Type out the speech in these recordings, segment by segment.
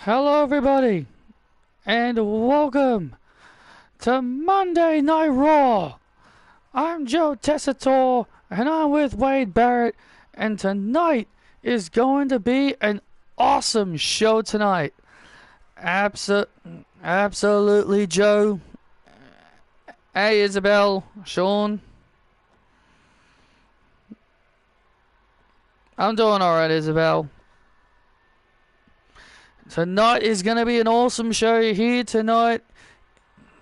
Hello everybody, and welcome to Monday Night Raw. I'm Joe Tessitore, and I'm with Wade Barrett, and tonight is going to be an awesome show tonight. Absolutely, Joe. Hey, Isabel, Sean. I'm doing alright, Isabel. Tonight is going to be an awesome show here tonight.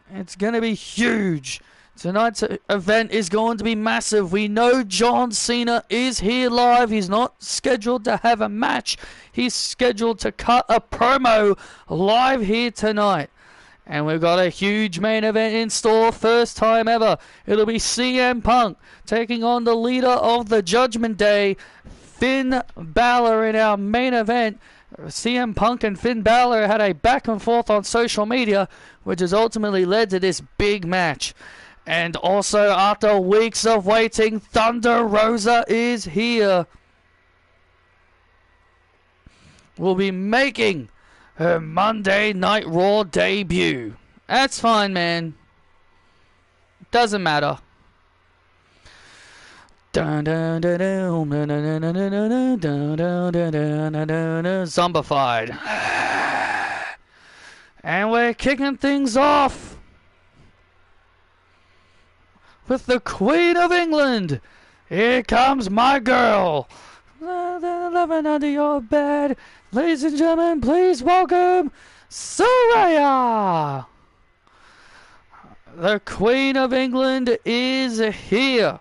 It's going to be huge. Tonight's event is going to be massive. We know John Cena is here live. He's not scheduled to have a match. He's scheduled to cut a promo live here tonight. And we've got a huge main event in store. First time ever. It'll be CM Punk taking on the leader of the Judgment Day, Finn Balor, in our main event. CM Punk and Finn Balor had a back and forth on social media, which has ultimately led to this big match. And also, after weeks of waiting, Thunder Rosa is here. Will be making her Monday Night Raw debut. That's fine, man. Doesn't matter. Zombified. And we're kicking things off with the Queen of England. Here comes my girl. Living under your bed. Ladies and gentlemen, please welcome Saraya. The Queen of England is here.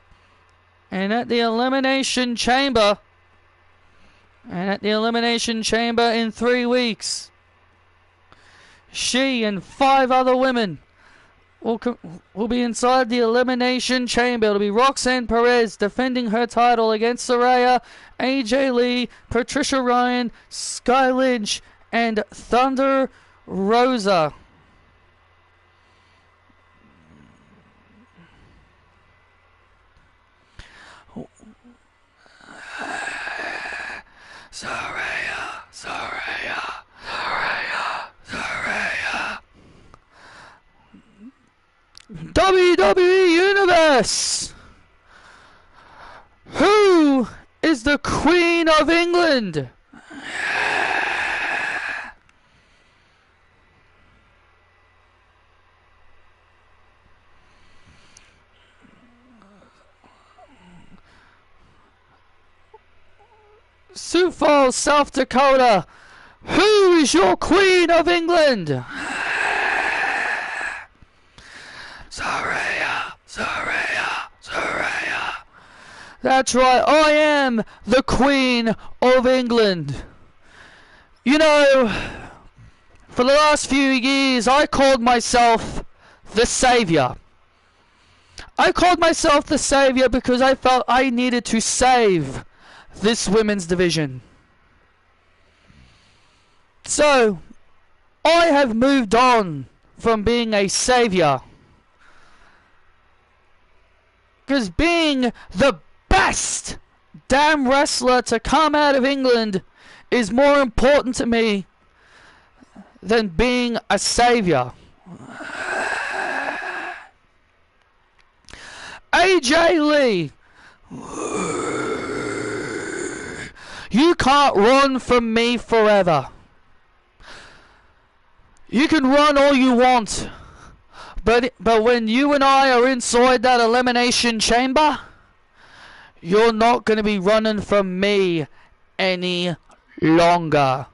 And at the Elimination Chamber, in 3 weeks, she and 5 other women will be inside the Elimination Chamber. It'll be Roxanne Perez defending her title against Saraya, AJ Lee, Patricia Ryan, Sky Lynch, and Thunder Rosa. Saraya. WWE Universe. Who is the Queen of England? Sioux Falls, South Dakota. Who is your Queen of England? Saraya. That's right, I am the Queen of England. You know, for the last few years, I called myself the Savior. I called myself the Savior because I felt I needed to save this women's division. So, I have moved on from being a savior, because being the best damn wrestler to come out of England is more important to me than being a savior. AJ Lee, you can't run from me forever. You can run all you want, but when you and I are inside that Elimination Chamber, you're not going to be running from me any longer.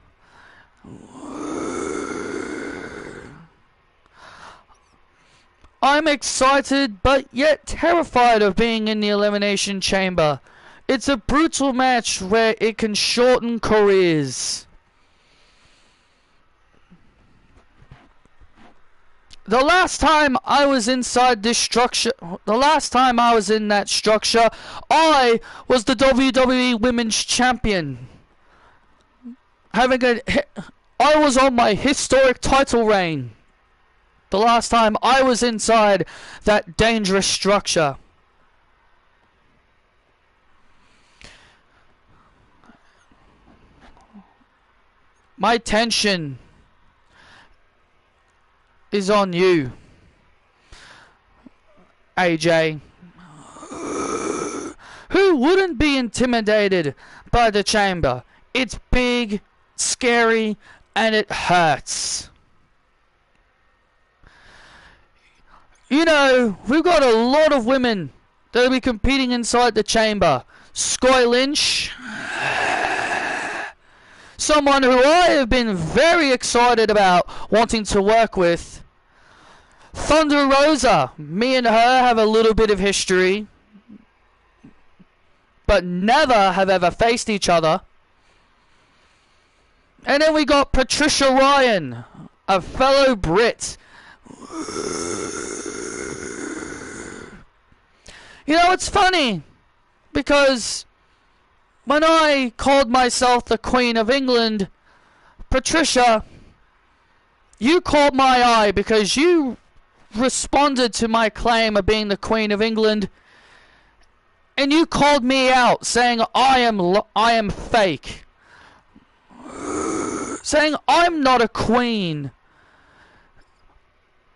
I'm excited but yet terrified of being in the Elimination Chamber. It's a brutal match where it can shorten careers. The last time I was inside this structure, I was the WWE Women's Champion. I was on my historic title reign. The last time I was inside that dangerous structure. My tension is on you, AJ. Who wouldn't be intimidated by the chamber? It's big, scary, and it hurts. You know, we've got a lot of women that'll be competing inside the chamber. Sky Lynch, someone who I have been very excited about wanting to work with. Thunder Rosa, me and her have a little bit of history, but never have ever faced each other. And then we got Patricia Ryan, a fellow Brit. You know, it's funny, because when I called myself the Queen of England, Patricia, you caught my eye because you responded to my claim of being the Queen of England, and you called me out saying I am fake, saying I'm not a queen,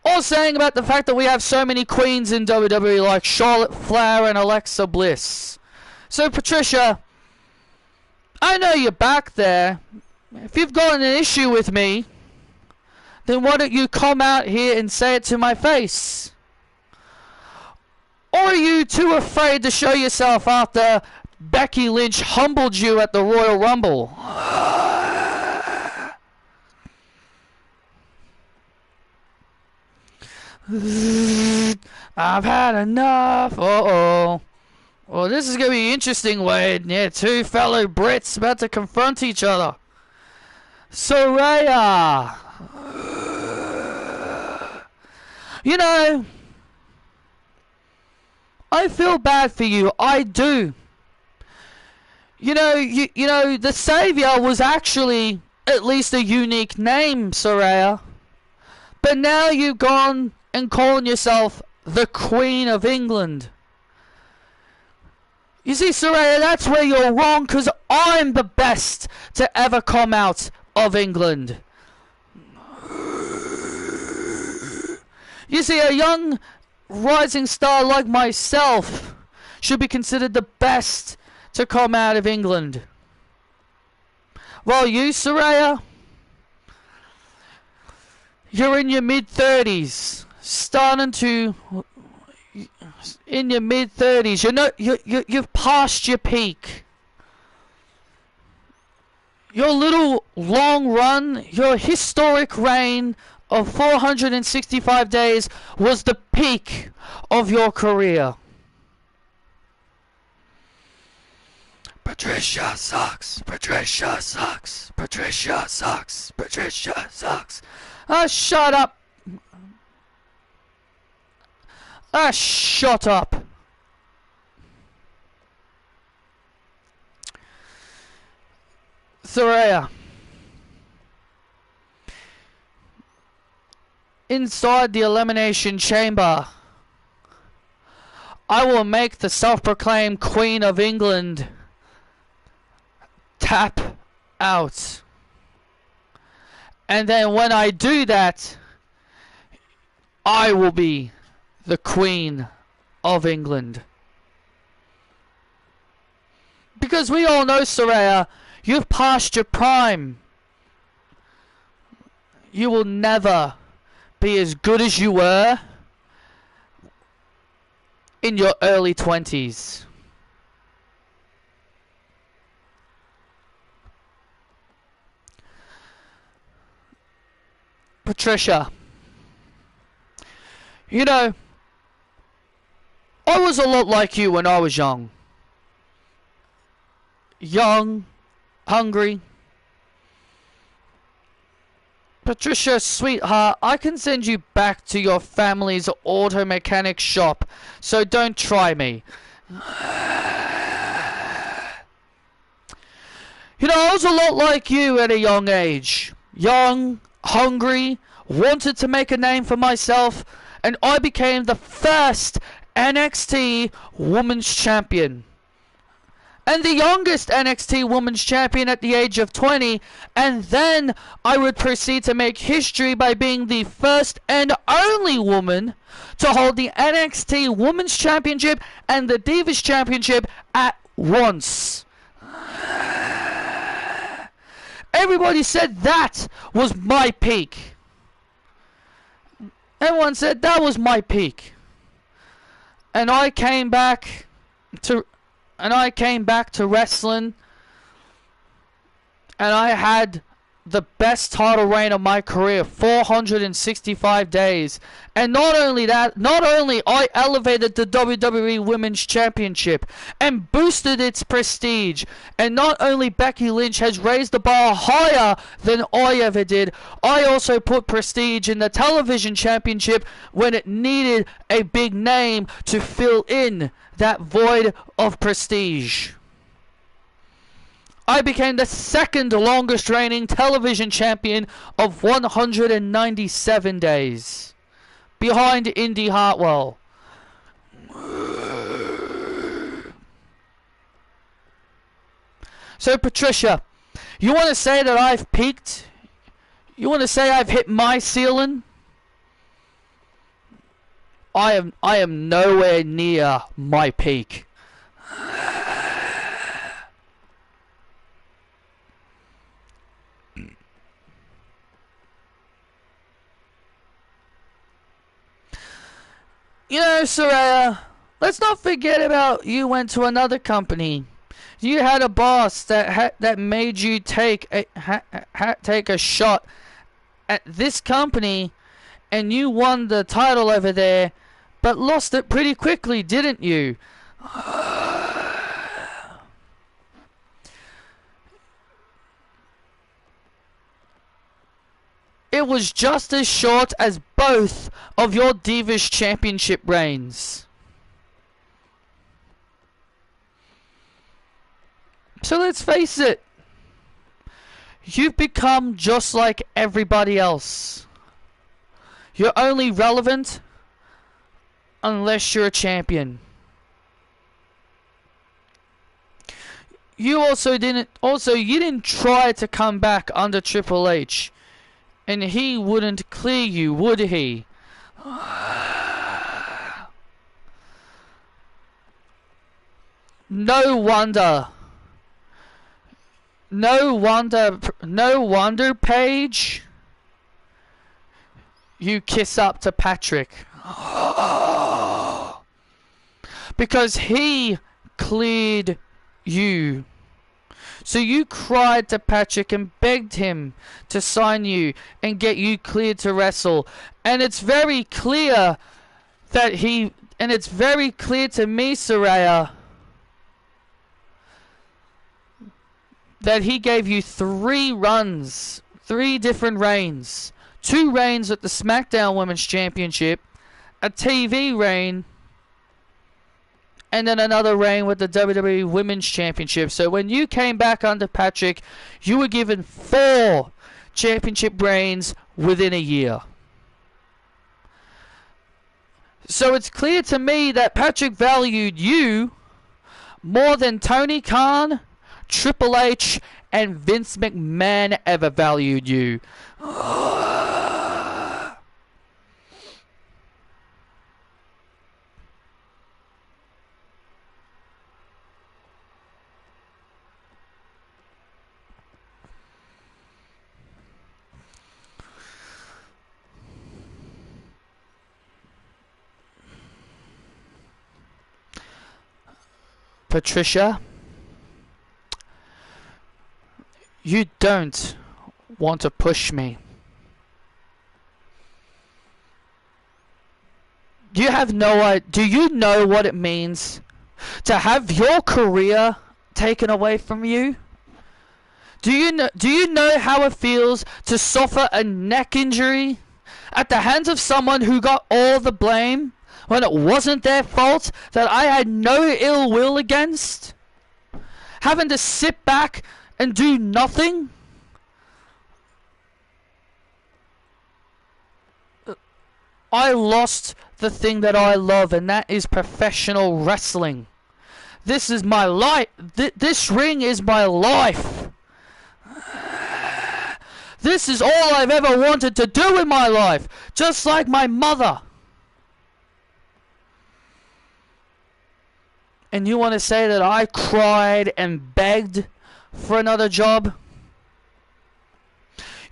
or saying about the fact that we have so many queens in WWE like Charlotte Flair and Alexa Bliss. So Patricia, I know you're back there. If you've got an issue with me, then why don't you come out here and say it to my face? Or are you too afraid to show yourself after Becky Lynch humbled you at the Royal Rumble? I've had enough. Uh-oh. Well, this is going to be interesting, Wade. Yeah, two fellow Brits about to confront each other. Saraya. You know, I feel bad for you. I do. You know, the Savior was actually at least a unique name, Saraya. But now you've gone and calling yourself the Queen of England. You see, Saraya, that's where you're wrong, because I'm the best to ever come out of England. You see, a young rising star like myself should be considered the best to come out of England. While you, Saraya, you're in your mid-30s, starting to... in your mid-30s, you've passed your peak. Your little long run, your historic reign of 465 days was the peak of your career. Patricia sucks. Patricia sucks. Patricia sucks. Patricia sucks. Shut up. Shut up. Saraya. Inside the Elimination Chamber, I will make the self-proclaimed Queen of England tap out. And then when I do that, I will be the Queen of England. Because we all know, Saraya, you've passed your prime. You will never be as good as you were in your early 20s. Patricia, you know, I was a lot like you when I was young. Young, hungry. Patricia, sweetheart, I can send you back to your family's auto mechanic shop, so don't try me. You know, I was a lot like you at a young age. Young, hungry, wanted to make a name for myself, and I became the first NXT Women's Champion. and the youngest NXT Women's Champion at the age of 20, and then I would proceed to make history by being the first and only woman to hold the NXT Women's Championship and the Divas Championship at once. Everybody said that was my peak. Everyone said that was my peak. And I came back to wrestling, and I had the best title reign of my career, 465 days. And not only that, I elevated the WWE Women's Championship and boosted its prestige. And not only Becky Lynch has raised the bar higher than I ever did, I also put prestige in the Television Championship when it needed a big name to fill in that void of prestige. I became the second longest reigning television champion of 197 days, behind Indy Hartwell. So Patricia, you want to say that I've peaked? You want to say I've hit my ceiling? I am nowhere near my peak. You know, Saraya, let's not forget about you went to another company. You had a boss that made you take a shot at this company, and you won the title over there, but lost it pretty quickly, didn't you? It was just as short as both of your Divas Championship reigns. So let's face it. You've become just like everybody else. You're only relevant unless you're a champion. You didn't try to come back under Triple H. And he wouldn't clear you, would he? No wonder, Paige. You kiss up to Patrick. Because he cleared you. So you cried to Patrick and begged him to sign you and get you cleared to wrestle. And it's very clear that it's very clear to me, Saraya, that he gave you 3 runs, 3 different reigns. 2 reigns at the SmackDown Women's Championship, a TV reign, and then another reign with the WWE Women's Championship. So when you came back under Patrick, you were given 4 championship reigns within a year. So it's clear to me that Patrick valued you more than Tony Khan, Triple H, and Vince McMahon ever valued you. Patricia, you don't want to push me. Do you know what it means to have your career taken away from you? Do you know how it feels to suffer a neck injury at the hands of someone who got all the blame when it wasn't their fault, that I had no ill will against? Having to sit back and do nothing? I lost the thing that I love, and that is professional wrestling. This is my life. This ring is my life. This is all I've ever wanted to do in my life. Just like my mother. And you want to say that I cried and begged for another job?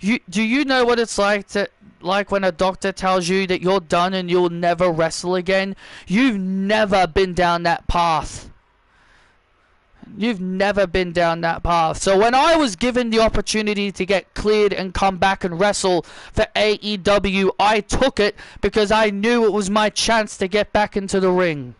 Do you know what it's like when a doctor tells you that you're done and you'll never wrestle again? You've never been down that path. You've never been down that path. So when I was given the opportunity to get cleared and come back and wrestle for AEW, I took it because I knew it was my chance to get back into the ring.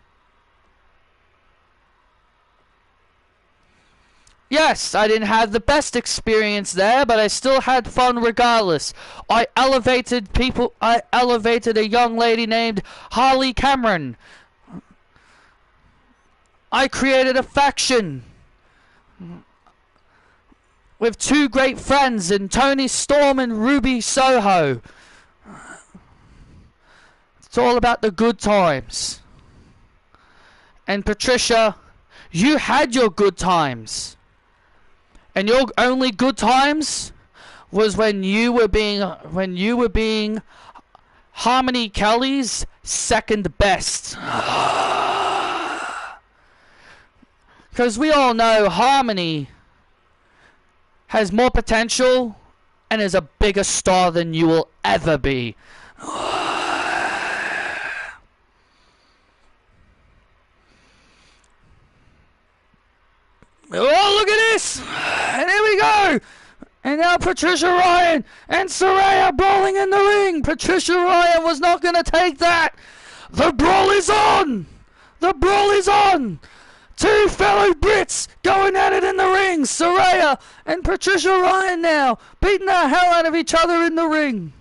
Yes, I didn't have the best experience there, but I still had fun regardless. I elevated people. I elevated a young lady named Holly Cameron. I created a faction with two great friends in Tony Storm and Ruby Soho. It's all about the good times. And Patricia, you had your good times. And your only good times was when you were being Harmony Kelly's second best. Because we all know Harmony has more potential and is a bigger star than you will ever be. Oh, look at this! And here we go! And now Patricia Ryan and Saraya brawling in the ring. Patricia Ryan was not going to take that. The brawl is on! The brawl is on! Two fellow Brits going at it in the ring. Saraya and Patricia Ryan now beating the hell out of each other in the ring.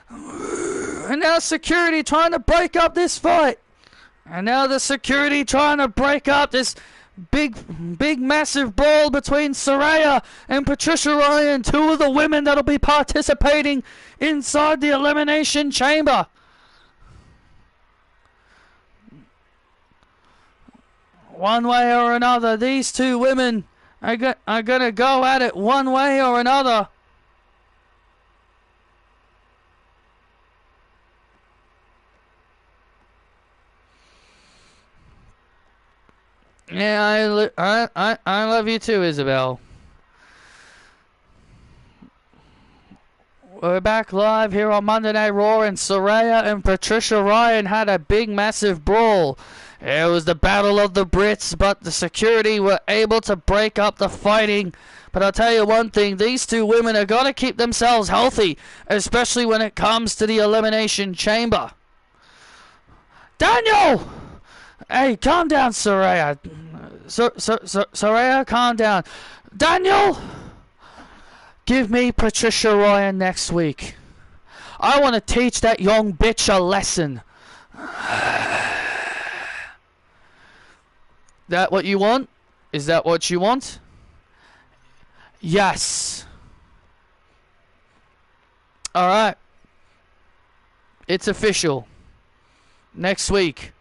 And now security trying to break up this fight. And now the security trying to break up this big massive brawl between Saraya and Patricia Ryan, two of the women that'll be participating inside the Elimination Chamber. One way or another, these two women are gonna go at it one way or another. Yeah, I love you too, Isabel. We're back live here on Monday Night Raw, and Saraya and Patricia Ryan had a big, massive brawl. It was the battle of the Brits, but the security were able to break up the fighting. But I'll tell you one thing, these two women are going to keep themselves healthy, especially when it comes to the Elimination Chamber. Daniel! Hey, calm down, Saraya. Saraya, calm down. Daniel! Give me Patricia Ryan next week. I want to teach that young bitch a lesson. That what you want? Is that what you want? Yes. Alright. It's official. Next week,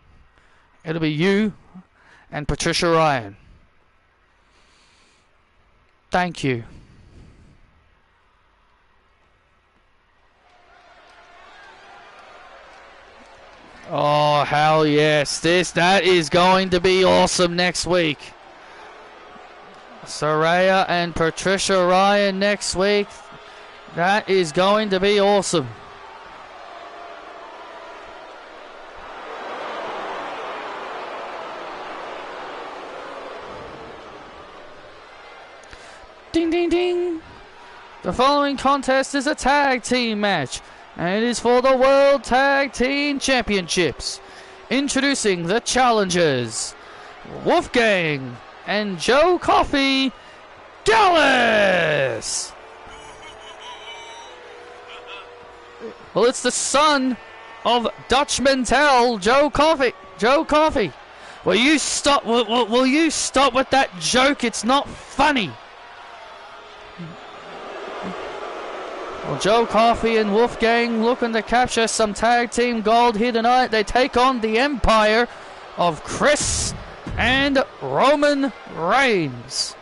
it'll be you and Patricia Ryan. Thank you. Oh, hell yes. That is going to be awesome next week. Saraya and Patricia Ryan next week. That is going to be awesome. Ding, ding, ding. The following contest is a tag team match, and it is for the World Tag Team Championships. Introducing the challengers, Wolfgang and Joe Coffey Gallus. Well, it's the son of Dutch Mantel, Joe Coffey. Joe Coffey, will you stop? Will you stop with that joke? It's not funny. Well, Joe Coffey and Wolfgang looking to capture some tag team gold here tonight. They take on the Empire of Chris and Roman Reigns.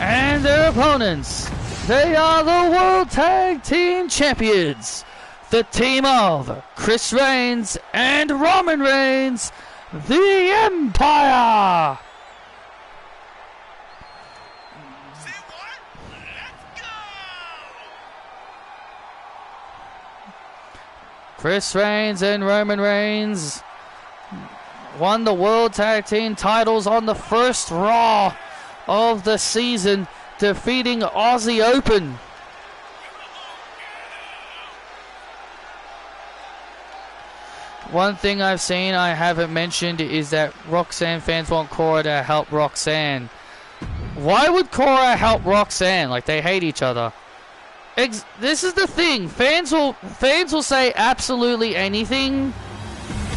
And their opponents, they are the World Tag Team Champions, the team of Chris Reigns and Roman Reigns, the Empire. Say what? Let's go! Chris Reigns and Roman Reigns won the World Tag Team titles on the first Raw of the season, defeating Aussie Open. One thing I've seen I haven't mentioned is that Roxanne fans want Cora to help Roxanne. Why would Cora help Roxanne? Like, they hate each other. This is the thing. Fans will say absolutely anything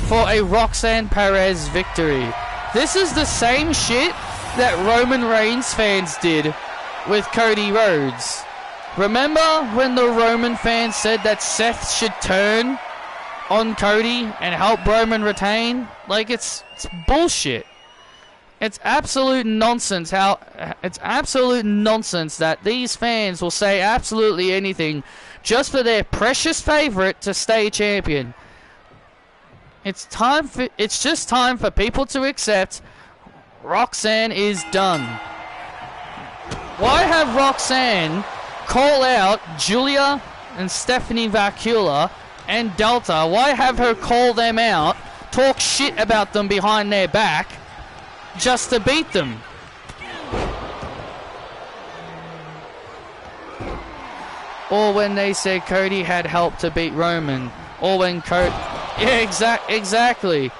for a Roxanne Perez victory. This is the same shit that Roman Reigns fans did with Cody Rhodes. Remember when the Roman fans said that Seth should turn on Cody and help Roman retain? Like, it's bullshit. It's absolute nonsense it's absolute nonsense that these fans will say absolutely anything just for their precious favorite to stay champion. It's just time for people to accept Roxanne is done. Why have Roxanne call out Julia and Stephanie Vacula and Delta? Why have her call them out, talk shit about them behind their back, just to beat them? Or when they said Cody had help to beat Roman. Or when Cody... Yeah, exactly.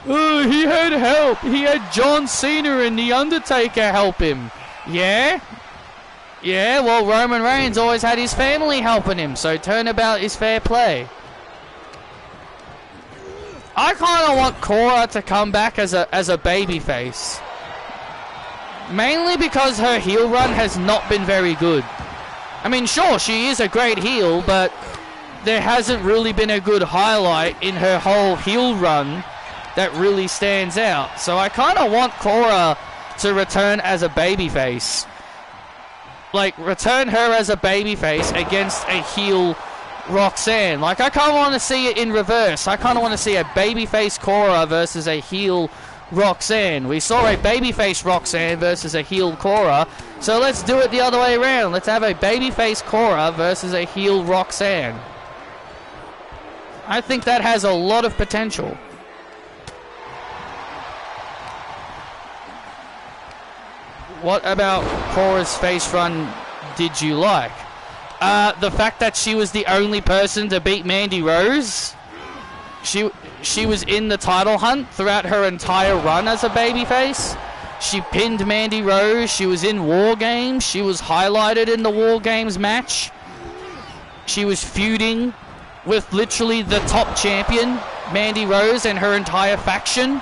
Oh, he had help. He had John Cena and The Undertaker help him. Yeah? Yeah, well, Roman Reigns always had his family helping him, so turnabout is fair play. I kind of want Cora to come back as a babyface. Mainly because her heel run has not been very good. I mean, sure, she is a great heel, but there hasn't really been a good highlight in her whole heel run that really stands out. So I kind of want Cora to return as a babyface. Like, return her as a babyface against a heel Roxanne. Like, I kind of want to see it in reverse. I kind of want to see a babyface Cora versus a heel Roxanne. We saw a babyface Roxanne versus a heel Cora, so let's do it the other way around. Let's have a babyface Cora versus a heel Roxanne. I think that has a lot of potential. What about Cora's face run did you like? The fact that she was the only person to beat Mandy Rose. She was in the title hunt throughout her entire run as a babyface. She pinned Mandy Rose. She was in War Games. She was highlighted in the War Games match. She was feuding with literally the top champion, Mandy Rose, and her entire faction.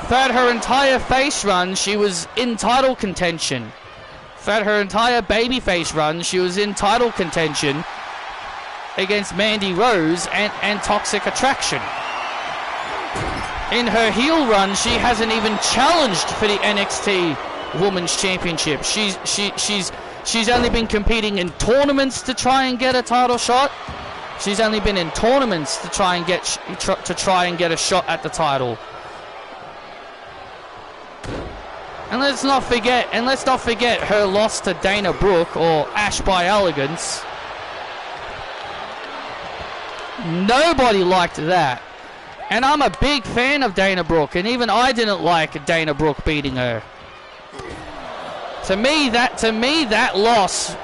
Throughout her entire face run, she was in title contention. Throughout her entire babyface run, she was in title contention against Mandy Rose and Toxic Attraction. In her heel run, she hasn't even challenged for the NXT Women's Championship. She's only been competing in tournaments to try and get a title shot. She's only been in tournaments to try and get a shot at the title. And let's not forget her loss to Dana Brooke, or Ash by Elegance. Nobody liked that. And I'm a big fan of Dana Brooke, and even I didn't like Dana Brooke beating her. To me, that was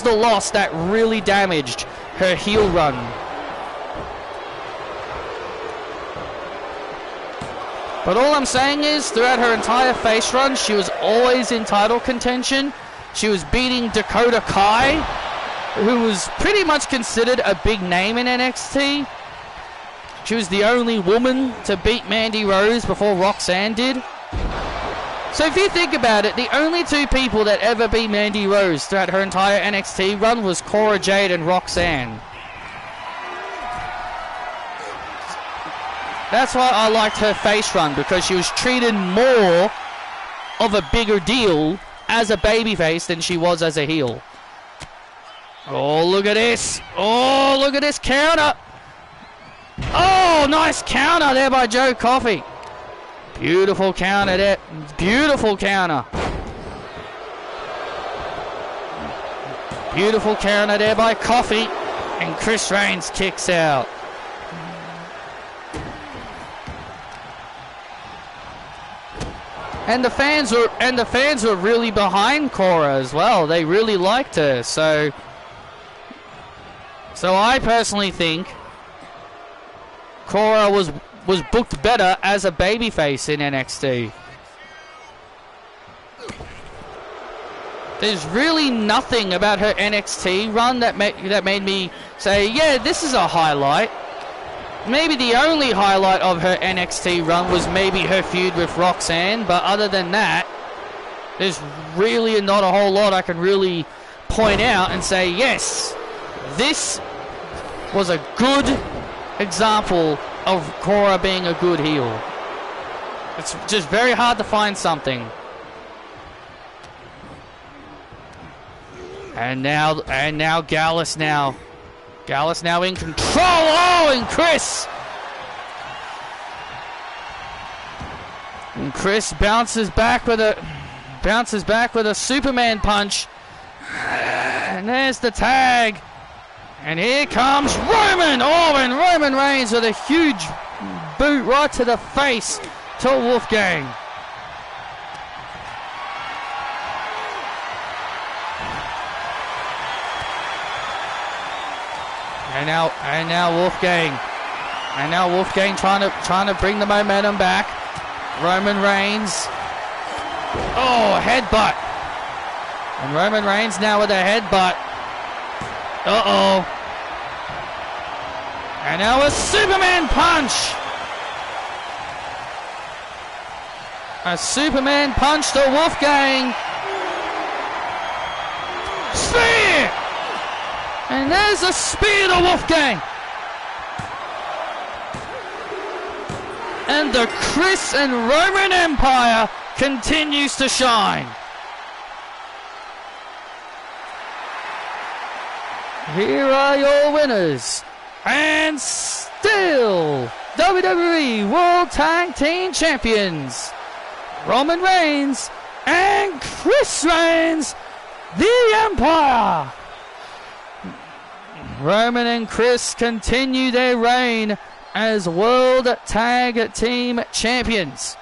the loss that really damaged her heel run. But all I'm saying is, throughout her entire face run, she was always in title contention. She was beating Dakota Kai, who was pretty much considered a big name in NXT. She was the only woman to beat Mandy Rose before Roxanne did. So if you think about it, the only two people that ever beat Mandy Rose throughout her entire NXT run was Cora Jade and Roxanne. That's why I liked her face run, because she was treated more of a bigger deal as a babyface than she was as a heel. Oh, look at this. Oh, look at this counter. Oh, nice counter there by Joe Coffey. Beautiful counter there. Beautiful counter. Beautiful counter there by Coffey. And Chris Reigns kicks out. And the fans were really behind Cora as well. They really liked her. So I personally think Cora was booked better as a babyface in NXT. There's really nothing about her NXT run that made me say, yeah, this is a highlight. Maybe the only highlight of her NXT run was maybe her feud with Roxanne, but other than that, there's really not a whole lot I can really point out and say, yes, this was a good example of Cora being a good heel. It's just very hard to find something. And now Gallus now in control. Oh, and Chris bounces back with a Superman punch. And there's the tag. And here comes Roman. Oh, and Roman Reigns with a huge boot right to the face to Wolfgang. And now Wolfgang trying to bring the momentum back. Roman Reigns. Oh, headbutt. And Roman Reigns now with a headbutt. Uh-oh. And now a Superman punch. A Superman punch to Wolfgang. Spear! And there's a spear to Wolfgang. And the Chris and Roman Empire continues to shine. Here are your winners. And still WWE World Tag Team Champions, Roman Reigns and Chris Reigns, the Empire. Roman and Chris continue their reign as World Tag Team Champions.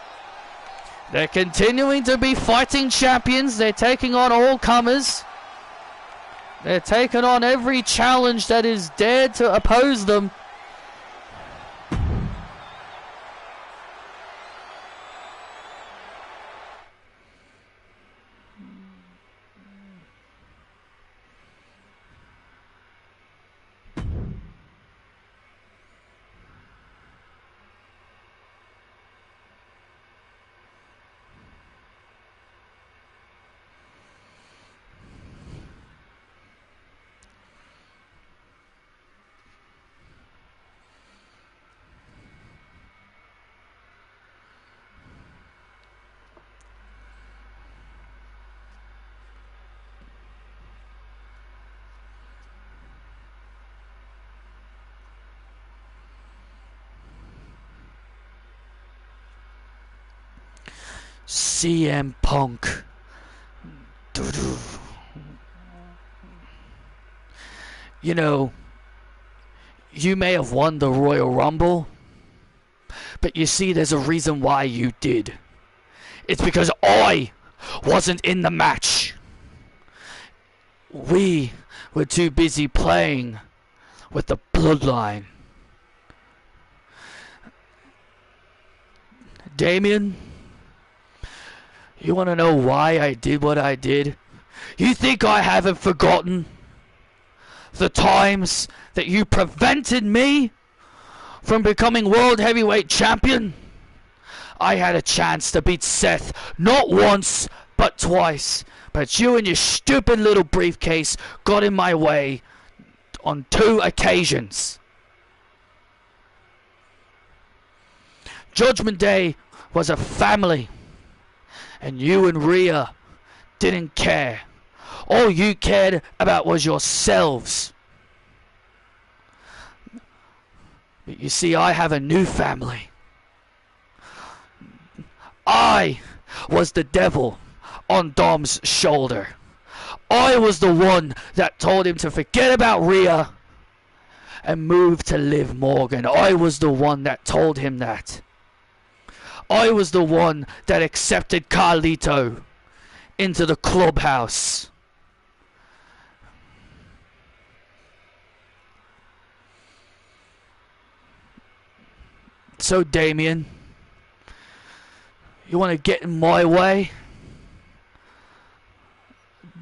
They're continuing to be fighting champions. They're taking on all comers. They're taking on every challenge that is dared to oppose them. CM Punk. Doo-doo. You know, you may have won the Royal Rumble, but you see, there's a reason why you did. It's because I wasn't in the match. We were too busy playing with the bloodline. Damien, you want to know why I did what I did? You think I haven't forgotten the times that you prevented me from becoming World Heavyweight Champion? I had a chance to beat Seth not once but twice, but you and your stupid little briefcase got in my way on 2 occasions. Judgment Day was a family, and you and Rhea didn't care. All you cared about was yourselves. But you see, I have a new family. I was the devil on Dom's shoulder. I was the one that told him to forget about Rhea and move to Liv Morgan. I was the one that told him that. I was the one that accepted Carlito into the clubhouse. So, Damien, you want to get in my way?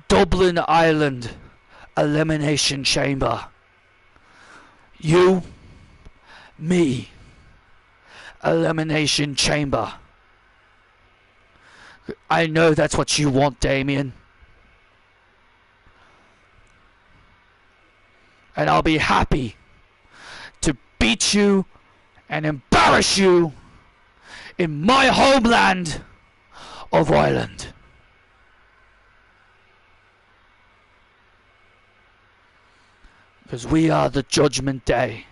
Dublin Island Elimination Chamber. You, me, Elimination Chamber. I know that's what you want, Damien. And I'll be happy to beat you and embarrass you in my homeland of Ireland. Because we are the Judgment Day,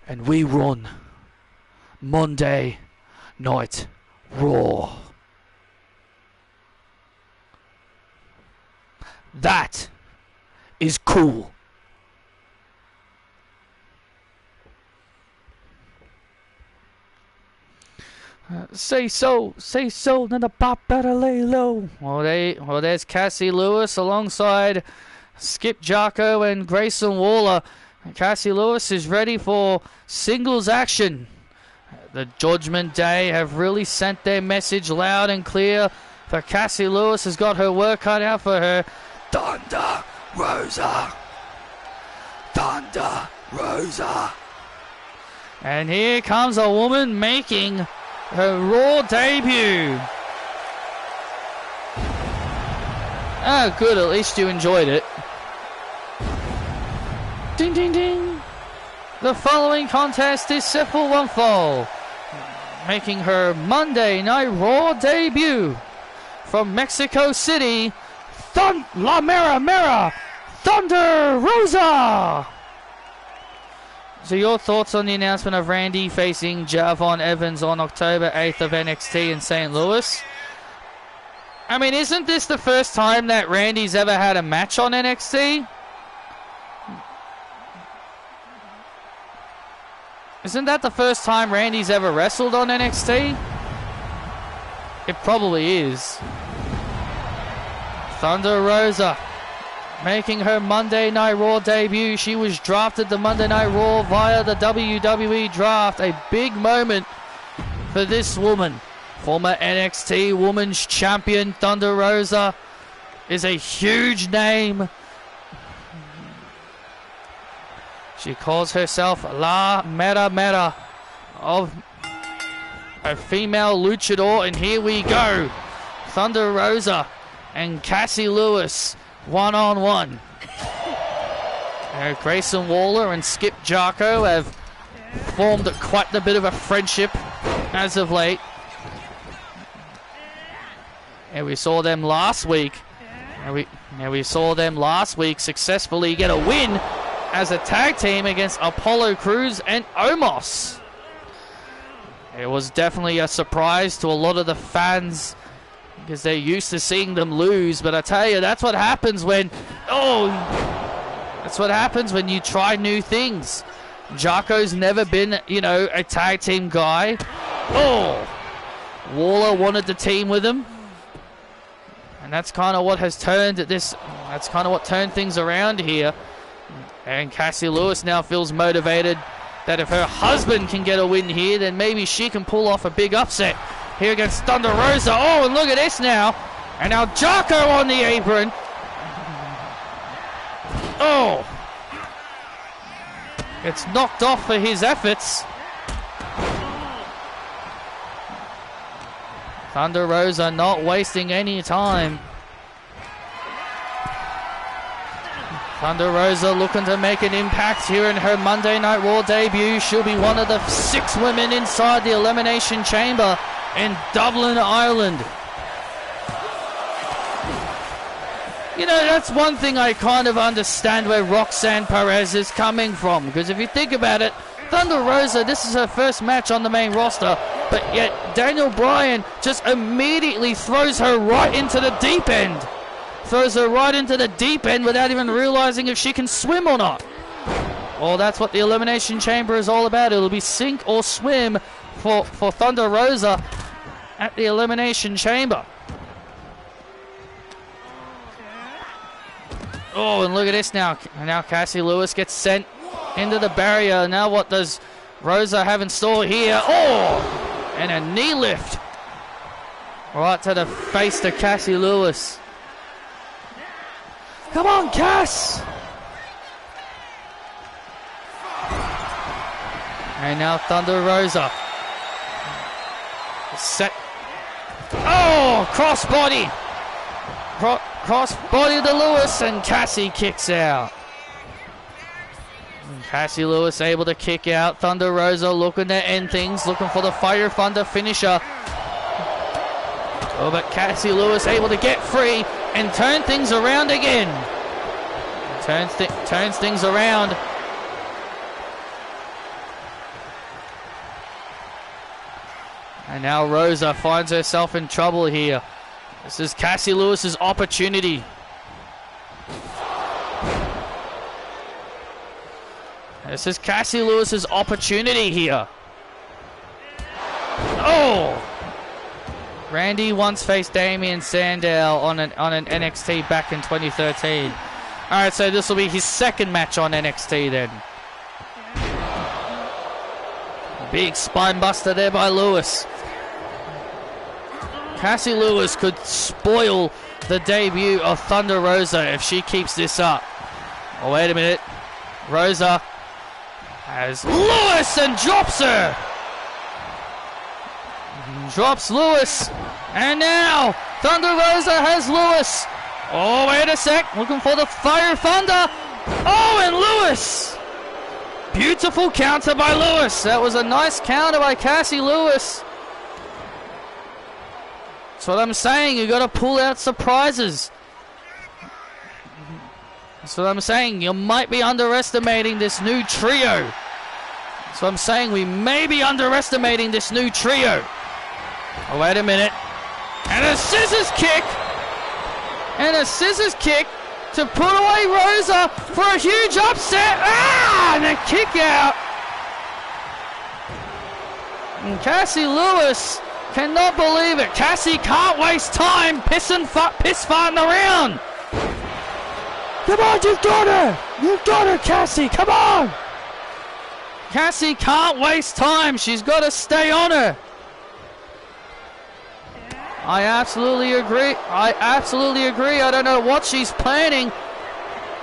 and we run Monday Night Raw. That is cool. Say so, then the pop better lay low. Well, there's Cassie Lewis alongside Skip Jocko and Grayson Waller. Cassie Lewis is ready for singles action. The Judgment Day have really sent their message loud and clear. For Cassie Lewis has got her work cut out for her. Thunder Rosa. Thunder Rosa. And here comes a woman making her Raw debut. Ah, good, at least you enjoyed it. Ding, ding, ding. The following contest is Sepul One making her Monday Night Raw debut from Mexico City, La Mera Thunder Rosa. So your thoughts on the announcement of Randy facing Javon Evans on October 8th of NXT in St. Louis? I mean, isn't this the first time that Randy's ever had a match on NXT? Isn't that the first time Randy's ever wrestled on NXT? It probably is. Thunder Rosa making her Monday Night Raw debut. She was drafted to Monday Night Raw via the WWE draft. A big moment for this woman. Former NXT Women's Champion Thunder Rosa is a huge name. She calls herself La Mera of a female luchador, and here we go. Thunder Rosa and Cassie Lewis one-on-one. Grayson Waller and Skip Jocko have formed quite a bit of a friendship as of late. And we saw them last week. We saw them last week successfully get a win as a tag team against Apollo Crews and Omos. It was definitely a surprise to a lot of the fans because they're used to seeing them lose. But I tell you, that's what happens when... Oh! That's what happens when you try new things. Jocko's never been, you know, a tag team guy. Oh! Waller wanted to team with him. And that's kind of what has turned this... That's kind of what turned things around here. And Cassie Lewis now feels motivated that if her husband can get a win here, then maybe she can pull off a big upset here against Thunder Rosa. Oh, and look at this now. And now Jocko on the apron. Oh. It's knocked off for his efforts. Thunder Rosa not wasting any time. Thunder Rosa looking to make an impact here in her Monday Night Raw debut. She'll be one of the 6 women inside the Elimination Chamber in Dublin, Ireland. You know, that's one thing I kind of understand where Roxanne Perez is coming from. Because if you think about it, Thunder Rosa, this is her first match on the main roster. But yet Daniel Bryan just immediately throws her right into the deep end. Throws her right into the deep end without even realizing if she can swim or not. Well, that's what the Elimination Chamber is all about. It'll be sink or swim for Thunder Rosa at the Elimination Chamber. Oh, and look at this now. Now Cassie Lewis gets sent into the barrier. Now what does Rosa have in store here? Oh! And a knee lift. Right to the face to Cassie Lewis. Come on, Cass! And now Thunder Rosa. Set. Oh! Crossbody! Crossbody to Lewis, and Cassie kicks out. And Cassie Lewis able to kick out. Thunder Rosa looking to end things, looking for the Fire Thunder finisher. Oh, but Cassie Lewis able to get free and turn things around again. Turns things around. And now Rosa finds herself in trouble here. This is Cassie Lewis's opportunity. This is Cassie Lewis's opportunity here. Oh! Randy once faced Damien Sandow on an NXT back in 2013. Alright, so this will be his second match on NXT then. Big spine buster there by Lewis. Cassie Lewis could spoil the debut of Thunder Rosa if she keeps this up. Oh, wait a minute. Rosa has Lewis and drops her. Drops Lewis. And now Thunder Rosa has Lewis. Oh, wait a sec. Looking for the Fire Thunder. Oh, and Lewis. Beautiful counter by Lewis. That was a nice counter by Cassie Lewis. That's what I'm saying. You got to pull out surprises. That's what I'm saying. You might be underestimating this new trio. That's what I'm saying. We may be underestimating this new trio. Oh, wait a minute. And a scissors kick. And a scissors kick to put away Rosa for a huge upset. Ah! And a kick out. And Cassie Lewis cannot believe it. Cassie can't waste time piss farting around. Come on, you've got her. You've got her, Cassie. Come on. Cassie can't waste time. She's got to stay on her. I absolutely agree. I don't know what she's planning.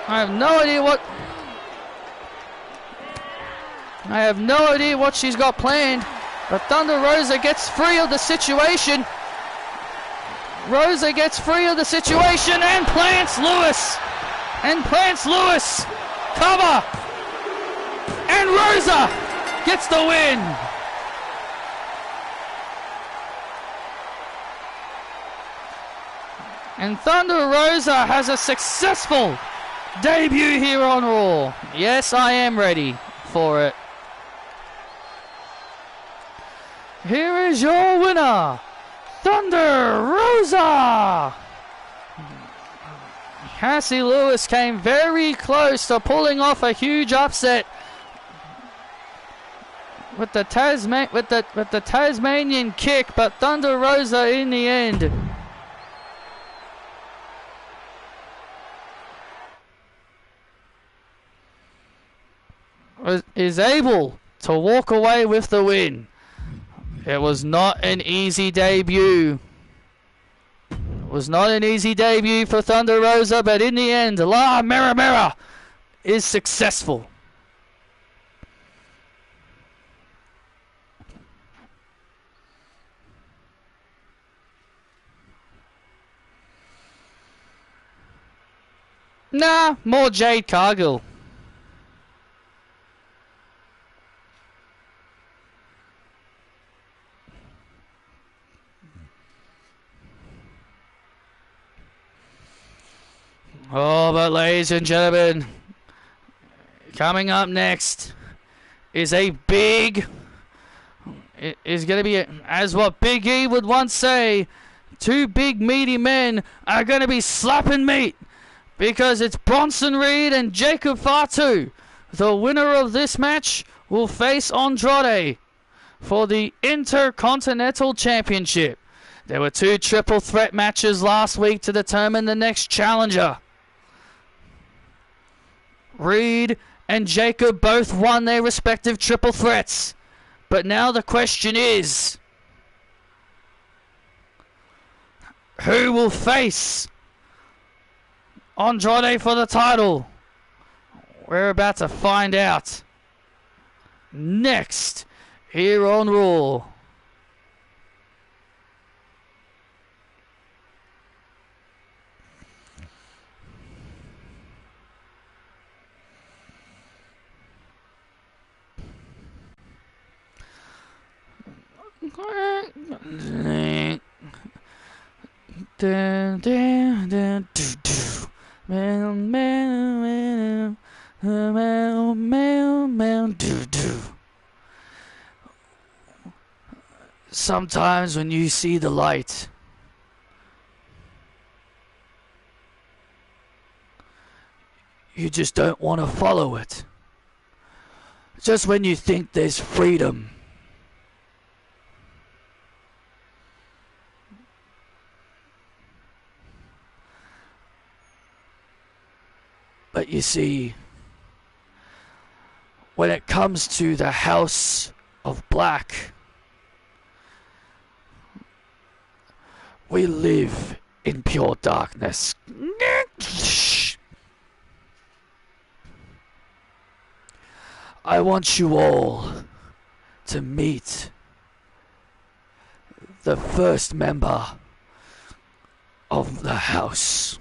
I have no idea what she's got planned. But Thunder Rosa gets free of the situation. Rosa gets free of the situation and plants Lewis. Cover. And Rosa gets the win. And Thunder Rosa has a successful debut here on Raw. Yes, I am ready for it. Here is your winner, Thunder Rosa! Cassie Lewis came very close to pulling off a huge upset with the Tasmanian kick, but Thunder Rosa in the end is able to walk away with the win. It was not an easy debut. It was not an easy debut for Thunder Rosa, but in the end, La Mera Mera is successful. Nah, more Jade Cargill. Oh, but ladies and gentlemen, coming up next is a big... It is going to be, as what Big E would once say, two big meaty men are going to be slapping meat, because it's Bronson Reed and Jacob Fatu. The winner of this match will face Andrade for the Intercontinental Championship. There were two triple threat matches last week to determine the next challenger. Reed and Jacob both won their respective triple threats. But now the question is, who will face Andrade for the title? We're about to find out next here on Raw. Sometimes when you see the light, you just don't want to follow it. Just when you think there's freedom, but you see, when it comes to the House of Black, we live in pure darkness. I want you all to meet the first member of the house.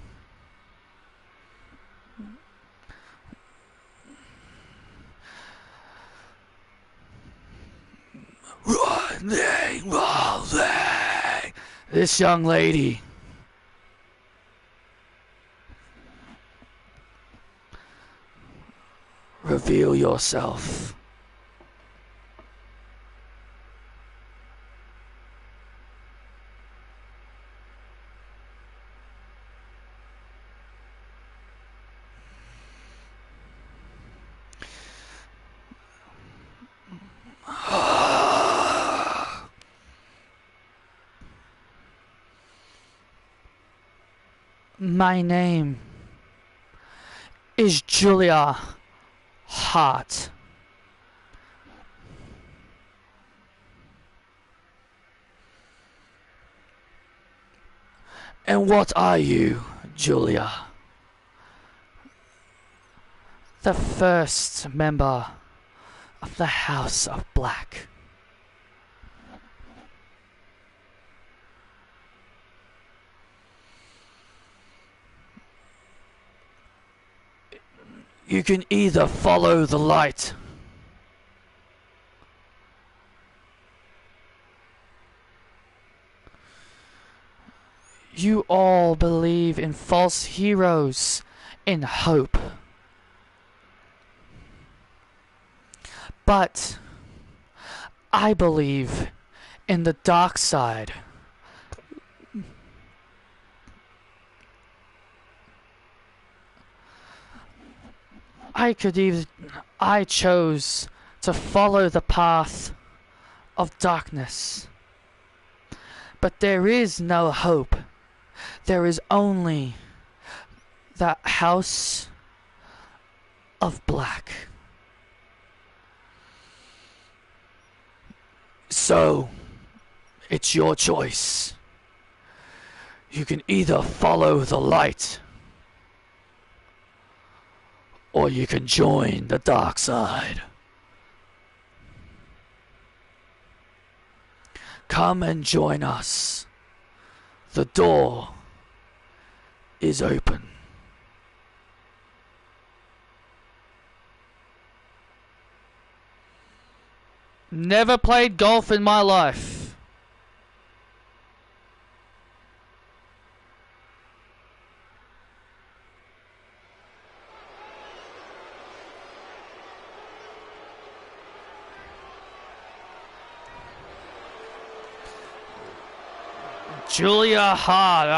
This young lady reveal yourself. My name is Julia Hart. And what are you, Julia? The first member of the House of Black. You can either follow the light you all believe in false heroes and hope. But I believe in the dark side I chose to follow the path of darkness. But there is no hope. There is only the House of Black. So, it's your choice. You can either follow the light, or you can join the dark side. Come and join us. The door is open. Never played golf in my life. Julia Hart.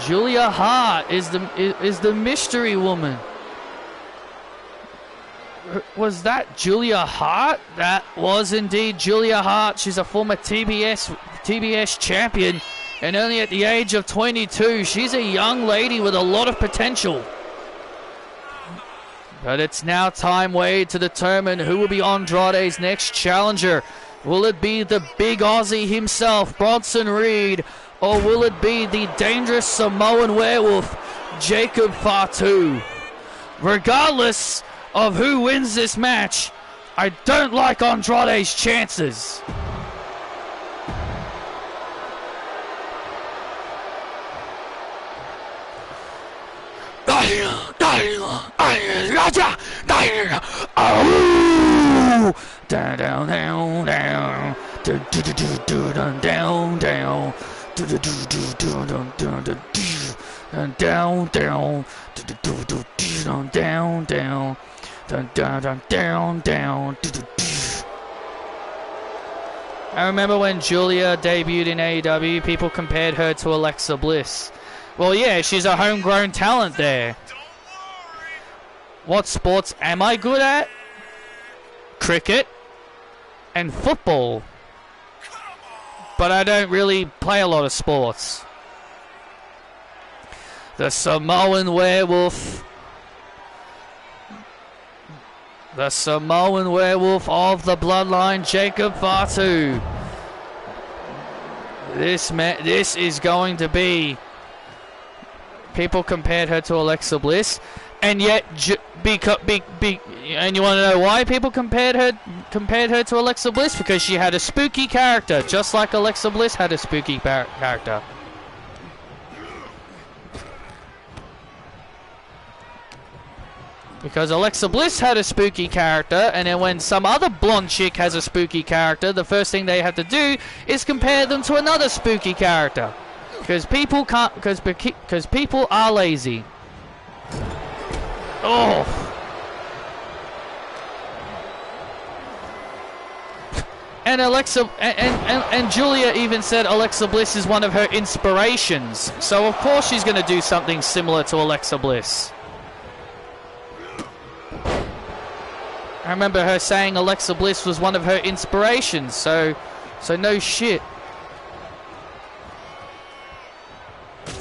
Julia Hart is the mystery woman. Was that Julia Hart? That was indeed Julia Hart. She's a former TBS champion, and only at the age of 22. She's a young lady with a lot of potential. But it's now time, Wade, to determine who will be Andrade's next challenger. Will it be the big Aussie himself, Bronson Reed, or will it be the dangerous Samoan werewolf, Jacob Fatu? Regardless of who wins this match, I don't like Andrade's chances. Down, down, down, down, down, down, down, down. I remember when Julia debuted in AEW, people compared her to Alexa Bliss. Well, yeah, she's a homegrown talent there. What sports am I good at? Cricket and football. But I don't really play a lot of sports. The Samoan werewolf. The Samoan werewolf of the bloodline, Jacob Fatu. This is going to be... People compared her to Alexa Bliss, and yet, and you want to know why people compared her to Alexa Bliss? Because she had a spooky character, just like Alexa Bliss had a spooky character. Because Alexa Bliss had a spooky character, and then when some other blonde chick has a spooky character, the first thing they have to do is compare them to another spooky character. Because people can't, because people are lazy. Oh. And and Julia even said Alexa Bliss is one of her inspirations. So of course she's going to do something similar to Alexa Bliss. I remember her saying Alexa Bliss was one of her inspirations. So no shit.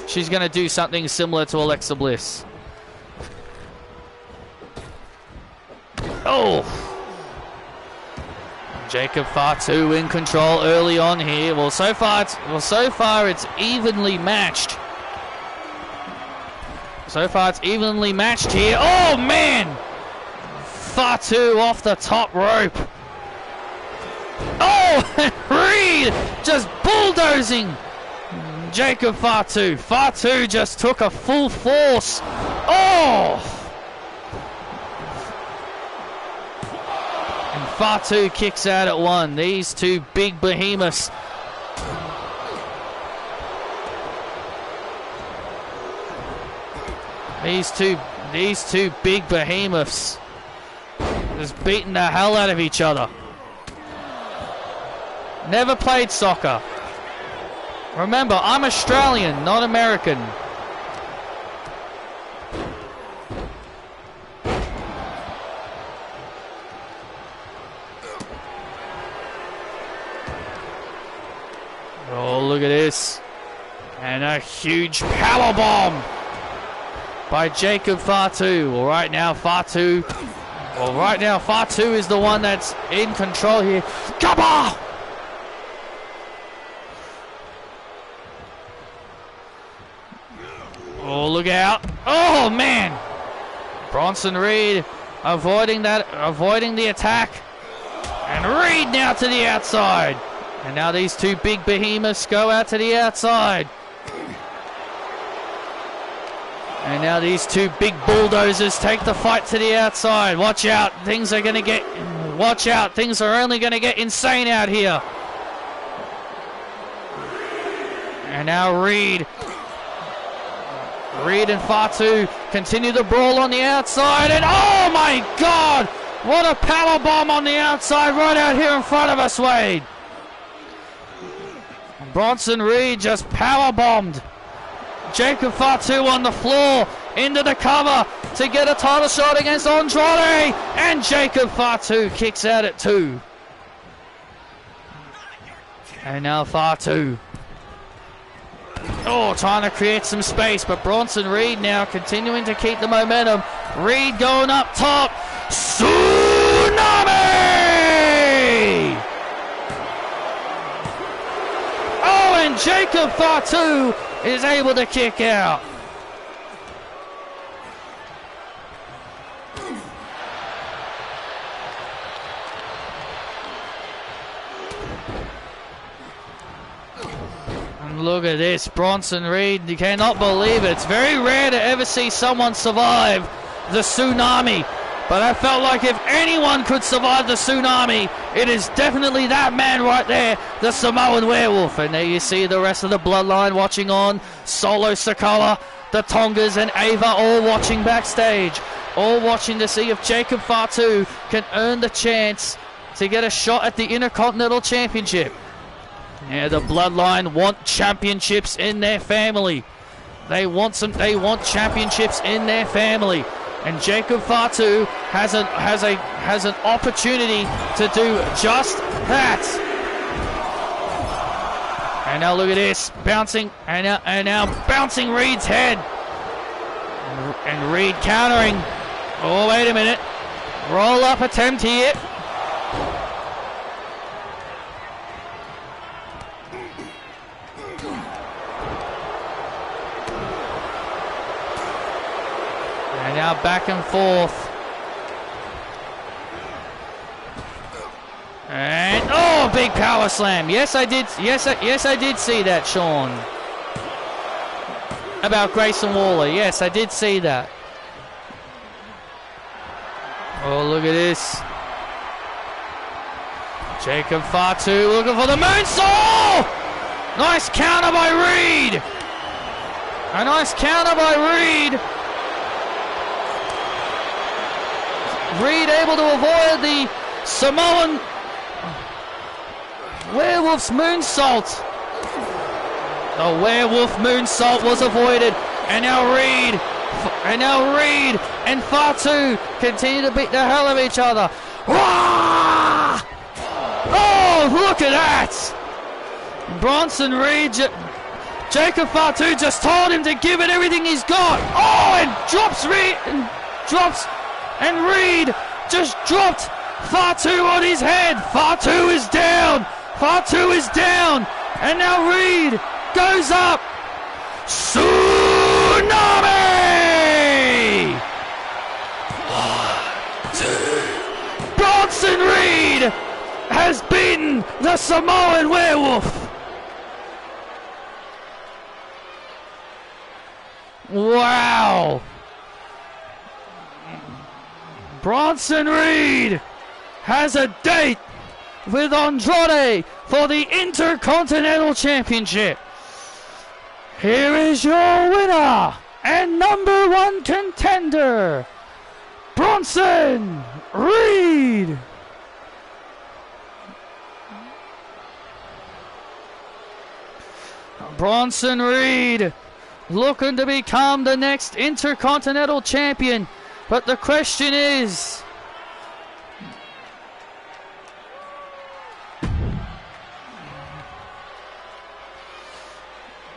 She's going to do something similar to Alexa Bliss. Oh! Jacob Fatu in control early on here. Well, so far it's evenly matched. So far it's evenly matched here. Oh man! Fatu off the top rope. Oh, Reed just bulldozing Jacob Fatu. Fatu just took a full force. Oh! And Fatu kicks out at one. These two big behemoths. These two big behemoths just beating the hell out of each other. Never played soccer. Remember, I'm Australian, not American. look at this. And a huge power bomb by Jacob Fatu. Well, right now Fatu is the one that's in control here. Come on! Oh, look out. Oh, man. Bronson Reed avoiding the attack. And Reed now to the outside. And now these two big behemoths go out to the outside. And now these two big bulldozers take the fight to the outside. Watch out. Things are only going to get insane out here. And now Reed and Fatu continue the brawl on the outside. And oh my God! What a power bomb on the outside right out here in front of us, Wade. Bronson Reed just power bombed Jacob Fatu on the floor into the cover to get a title shot against Andrade. And Jacob Fatu kicks out at 2. And now Fatu. Oh, trying to create some space, but Bronson Reed now continuing to keep the momentum. Reed going up top. Tsunami! Oh, and Jacob Fatu is able to kick out. And look at this, Bronson Reed, you cannot believe it. It's very rare to ever see someone survive the tsunami. But I felt like if anyone could survive the tsunami, it is definitely that man right there, the Samoan werewolf. And there you see the rest of the bloodline watching on. Solo Sikoa, the Tongas and Ava all watching backstage. All watching to see if Jacob Fatu can earn the chance to get a shot at the Intercontinental Championship. Yeah, the bloodline want championships in their family. They want championships in their family. And Jacob Fatu has an opportunity to do just that. And now look at this, bouncing, and now bouncing Reed's head. And Reed countering. Oh, wait a minute. Roll up attempt here. And now back and forth. And oh, big power slam. Yes, I did. Yes, I did see that, Sean. About Grayson Waller. Yes, I did see that. Oh, look at this. Jacob Fatu looking for the moonsault. Nice counter by Reed. A nice counter by Reed. Reed able to avoid the Samoan werewolf's moonsault. The werewolf moonsault was avoided, and now Reed and Fatu continue to beat the hell out of each other. Wah! Oh, look at that! Bronson Reed, Jacob Fatu just told him to give it everything he's got. Oh, and and Reed just dropped Fatu on his head. Fatu is down. Fatu is down. And now Reed goes up. Tsunami! 1, 2. Bronson Reed has beaten the Samoan werewolf. Wow. Bronson Reed has a date with Andrade for the Intercontinental Championship. Here is your winner and number 1 contender, Bronson Reed. Bronson Reed looking to become the next Intercontinental Champion. But the question is,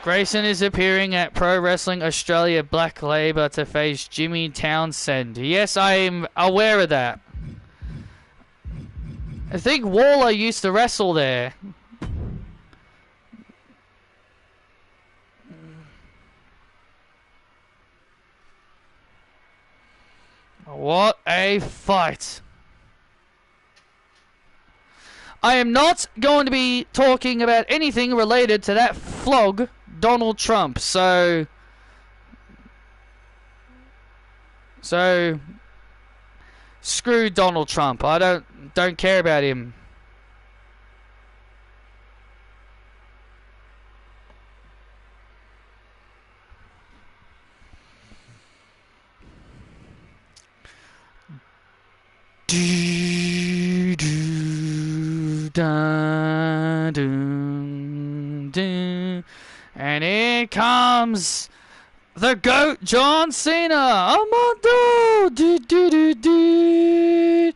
Grayson is appearing at Pro Wrestling Australia Black Label to face Jimmy Townsend. Yes, I am aware of that. I think Waller used to wrestle there. What a fight. I am not going to be talking about anything related to that flog, Donald Trump. So screw Donald Trump. I don't care about him. Do, do, da, do, do. And here comes the GOAT, John Cena. Amado. Do, do, do, do.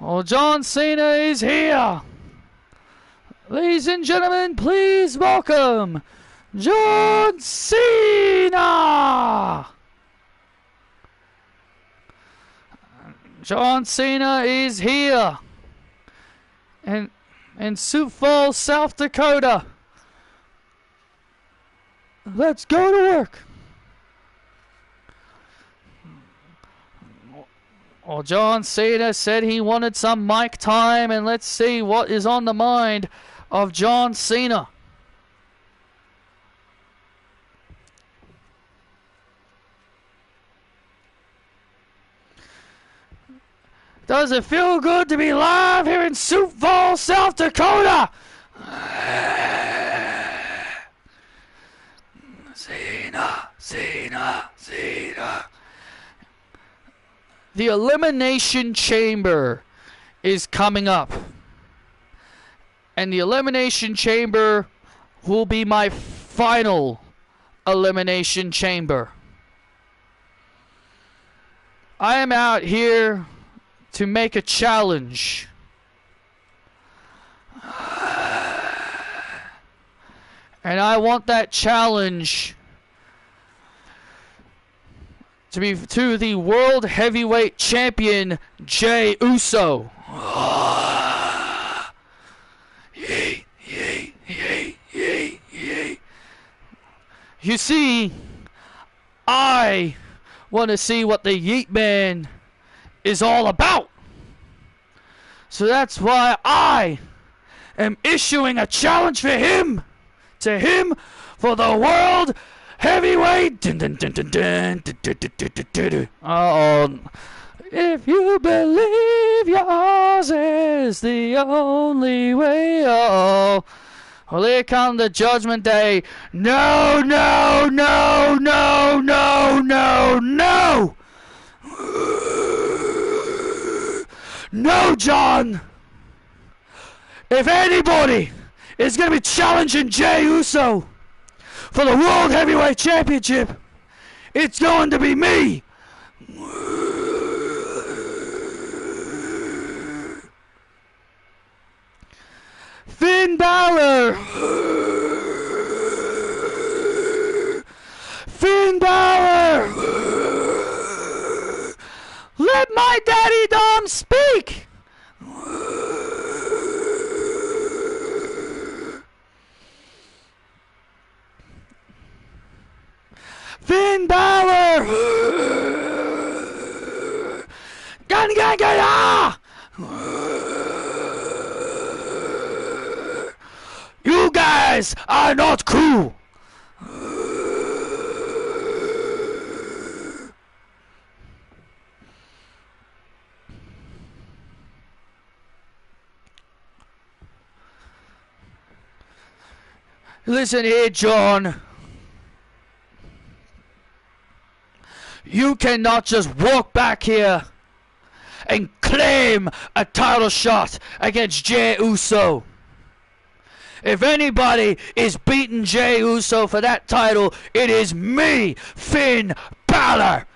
Oh, John Cena is here. Ladies and gentlemen, please welcome John Cena. John Cena is here. And in Sioux Falls, South Dakota. Let's go to work. Well, John Cena said he wanted some mic time, and let's see what is on the mind of John Cena. Does it feel good to be live here in Sioux Falls, South Dakota? Cena, Cena, Cena. The Elimination Chamber is coming up. And the Elimination Chamber will be my final Elimination Chamber. I am out here to make a challenge. And I want that challenge to be to the World Heavyweight Champion, Jey Uso. Yay, yay, yay, yay, yay. You see, I want to see what the Yeet Man is all about. So that's why I am issuing a challenge for him, to him, for the World Heavyweight. Uh-oh. If you believe yours is the only way. Uh-oh. Well, here comes the Judgment Day. No, no, no, no, no, no, no. No, John. If anybody is going to be challenging Jey Uso for the World Heavyweight Championship, it's going to be me. Finn Balor. Finn Balor. Let my daddy Dom speak. Finn Balor. Gun, gun, gun, ah! You guys are not cool. Listen here, John. You cannot just walk back here and claim a title shot against Jey Uso. If anybody is beating Jey Uso for that title, it is me, Finn Balor.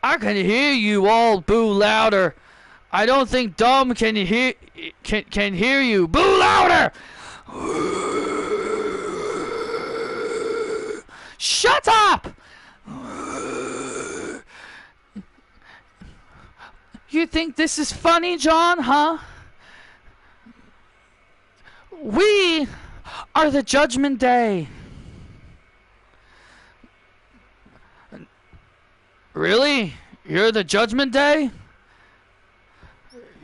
I can hear you all boo louder. I don't think Dom can hear you. Boo louder! Shut up! You think this is funny, John, huh? We are the Judgment Day. Really? You're the Judgment Day?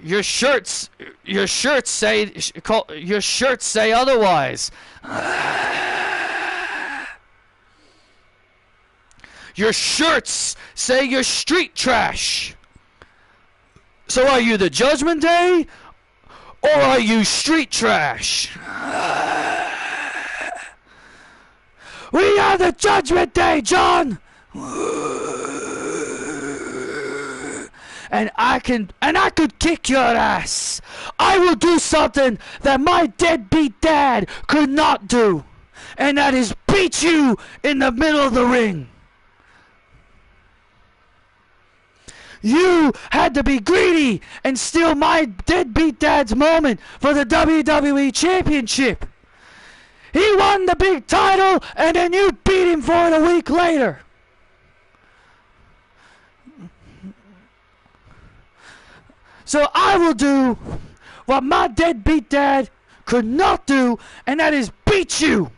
Your shirts say otherwise. Your shirts say you're street trash. So are you the Judgment Day, or are you street trash? We are the Judgment Day, John. And I could kick your ass. I will do something that my deadbeat dad could not do, and that is beat you in the middle of the ring. You had to be greedy and steal my deadbeat dad's moment for the WWE Championship. He won the big title, and then you beat him for it a week later. So I will do what my deadbeat dad could not do, and that is beat you.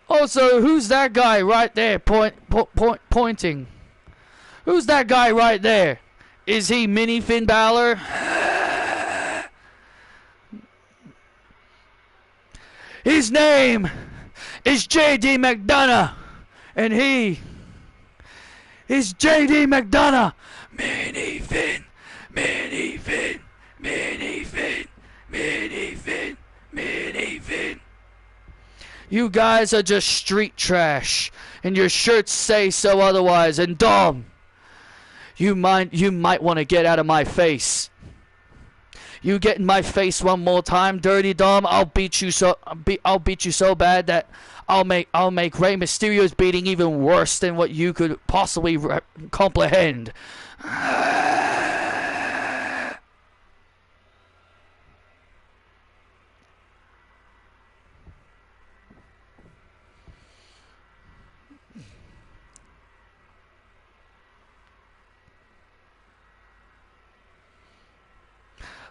Also, who's that guy right there pointing? Who's that guy right there? Is he Mini Finn Balor? His name is J.D. McDonough, and he is J.D. McDonough. Mini Finn, Mini Finn, Mini Finn, Mini Finn, Mini Finn. You guys are just street trash, and your shirts say so otherwise. And Dom, you might want to get out of my face. You get in my face one more time, Dirty Dom, I'll beat you so bad that I'll make Rey Mysterio's beating even worse than what you could possibly comprehend.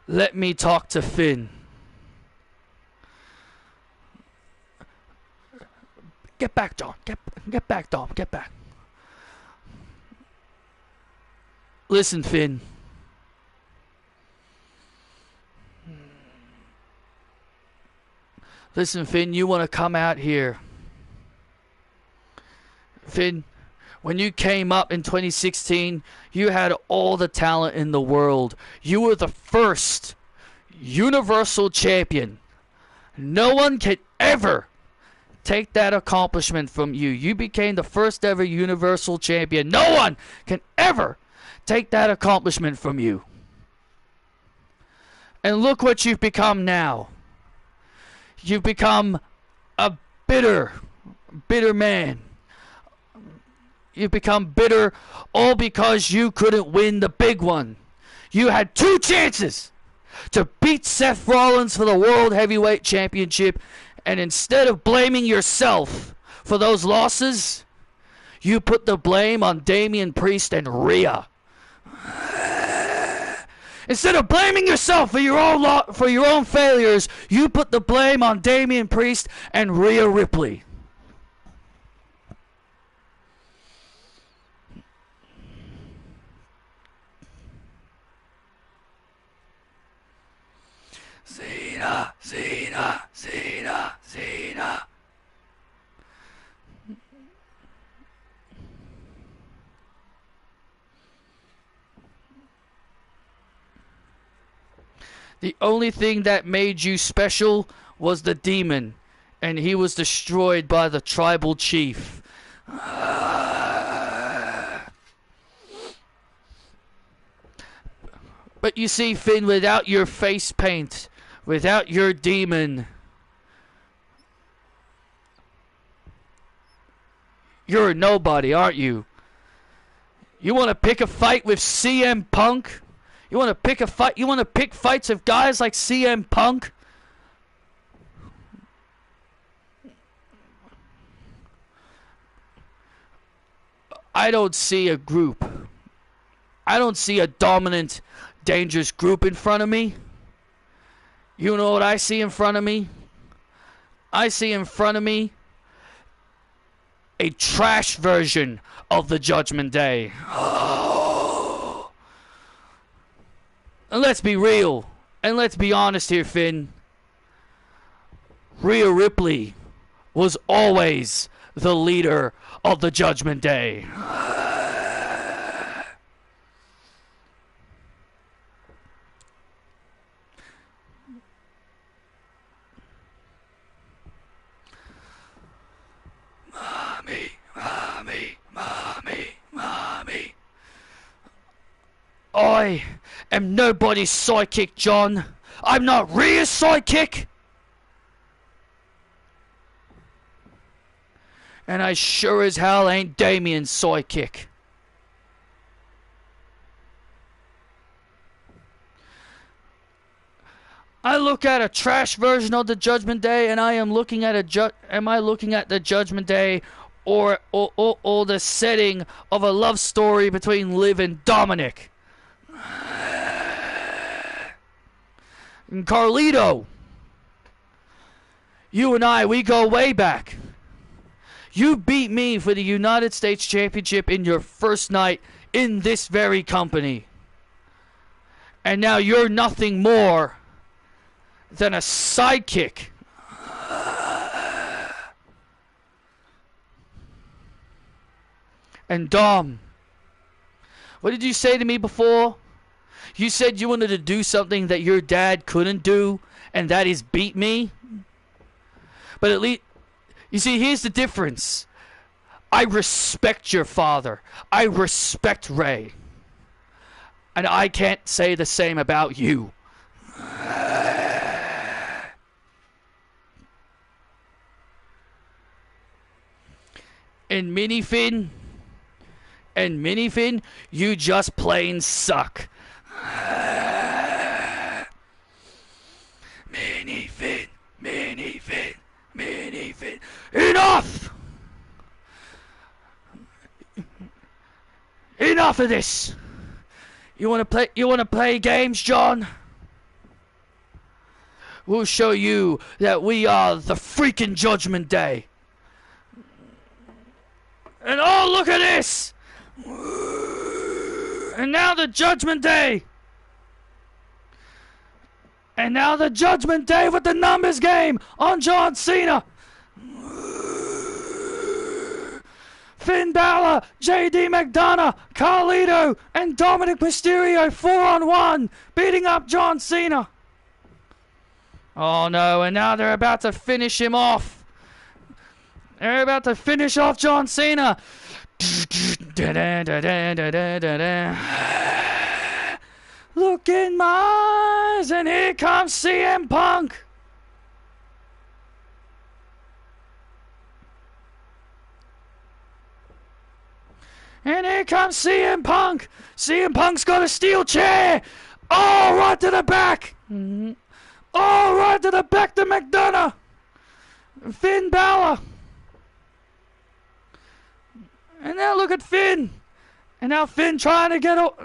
Let me talk to Finn. Get back, John. Get back, Dom. Get back. Listen, Finn. Listen, Finn, you want to come out here. Finn, when you came up in 2016, you had all the talent in the world. You were the first Universal Champion. No one can ever take that accomplishment from you. You became the first ever Universal Champion. No one can ever take that accomplishment from you. And look what you've become now. You've become a bitter man. You've become bitter all because you couldn't win the big one. You had 2 chances to beat Seth Rollins for the World Heavyweight Championship, and instead of blaming yourself for those losses, you put the blame on Damian Priest and Rhea. Instead of blaming yourself for your own failures, you put the blame on Damian Priest and Rhea Ripley. Cena. The only thing that made you special was the demon, and he was destroyed by the tribal chief. But you see, Finn, without your face paint, Without your demon, you're a nobody, aren't you? You want to pick a fight with CM Punk? You want to pick a fight? You want to pick fights of guys like CM Punk? I don't see a group. I don't see a dominant, dangerous group in front of me. You know what I see in front of me? I see in front of me a trash version of the Judgment Day. Oh. And let's be real. And let's be honest here, Finn. Rhea Ripley was always the leader of the Judgment Day. Mommy. I am nobody's sidekick, John. I'm not Rhea's sidekick. And I sure as hell ain't Damien's sidekick. I look at a trash version of the Judgment Day, and I am looking at am I looking at the Judgment Day or the setting of a love story between Liv and Dominic? And Carlito, you and I, we go way back. You beat me for the United States Championship in your first night in this very company. And now you're nothing more than a sidekick. And Dom, what did you say to me before? You said you wanted to do something that your dad couldn't do, and that is beat me. But at least, you see, here's the difference. I respect your father. I respect Ray. And I can't say the same about you. And Minifin, you just plain suck. Minifin. Enough! Enough of this! You wanna play games, John? We'll show you that we are the freaking Judgment Day. And oh, look at this! And now the Judgment Day! And now the Judgment Day with the numbers game on John Cena! Finn Balor, JD McDonough, Carlito, and Dominic Mysterio 4-on-1 beating up John Cena. Oh no, and now they're about to finish him off. They're about to finish off John Cena. Look in my eyes, and here comes CM Punk. And here comes CM Punk. CM Punk's got a steel chair. Oh, right to the back. Oh, right to the back to McDonough. Finn Balor. And now look at Finn. And now Finn trying to get away.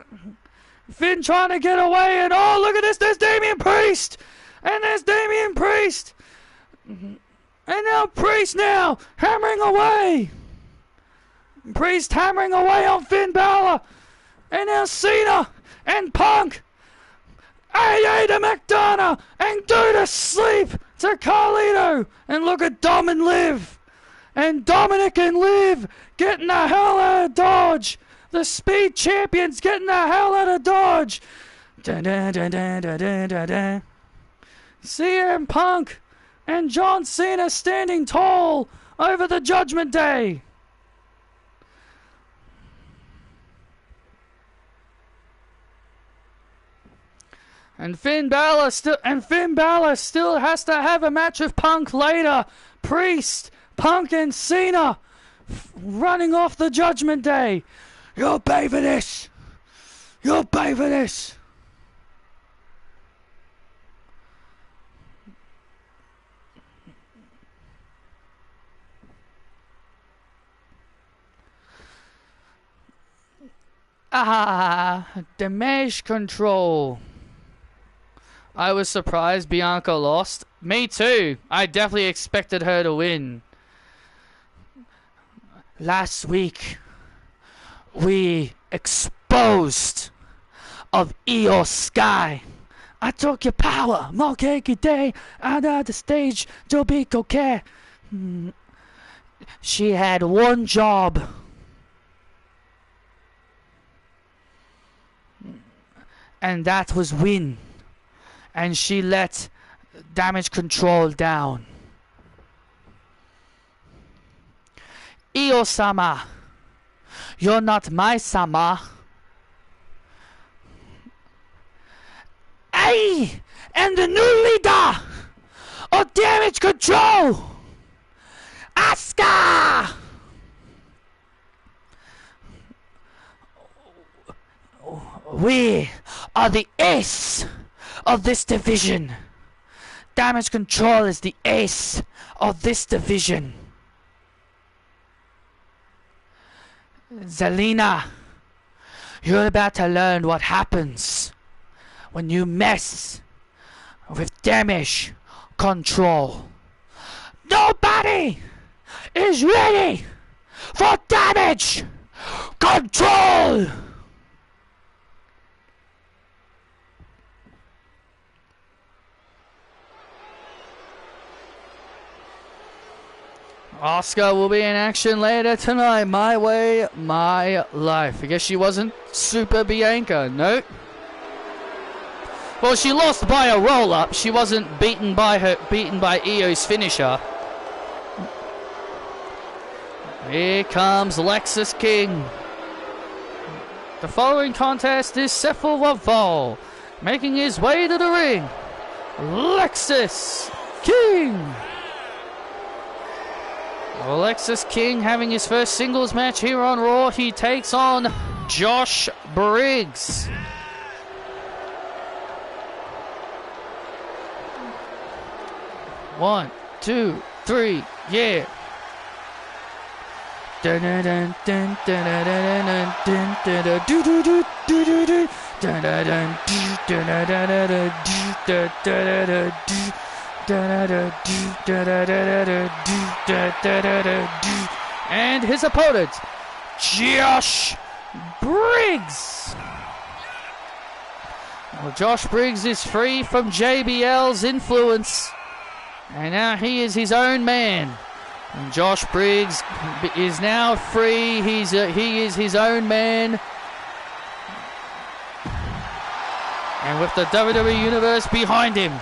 And oh, look at this. There's Damian Priest. And there's Damian Priest. And now Priest now hammering away. Priest hammering away on Finn Balor. And now Cena and Punk. AA to McDonough. And do to sleep to Carlito. And look at Dom and Liv. And Dominic and Liv getting the hell out of Dodge. The Speed Champions getting the hell out of Dodge. CM Punk and John Cena standing tall over the Judgment Day. And Finn Balor still has to have a match with Punk later. Priest, Punk and Cena running off the Judgment Day. You'll pay for this. You'll pay for this. Damage control. I was surprised Bianca lost. Me too. I definitely expected her to win. Last week, we exposed of Io Sky. I took your power, more cakey day, out of the stage, to be coquette. She had one job. And that was win. And she let Damage Control down. Io-sama, you're not my sama. I am the new leader of Damage Control, Asuka. We are the ace of this division. Damage Control is the ace of this division. Zelina, you're about to learn what happens when you mess with Damage Control. Nobody is ready for Damage Control! Asuka will be in action later tonight. My way, my life. I guess she wasn't Super Bianca, no. Well, she lost by a roll-up. She wasn't beaten by Io's finisher. Here comes Lexus King. The following contest is Sephiroth making his way to the ring. Lexus King. Alexis King having his first singles match here on Raw. He takes on Josh Briggs. One, two, three, yeah. Dun dun dun dun dun dun dun dun dun do do do do do do dun dun dun dun dun dun dun dun dun dun. And his opponent, Josh Briggs. Well, Josh Briggs is free from JBL's influence, and now he is his own man. And Josh Briggs is now free. He is his own man. And with the WWE Universe behind him,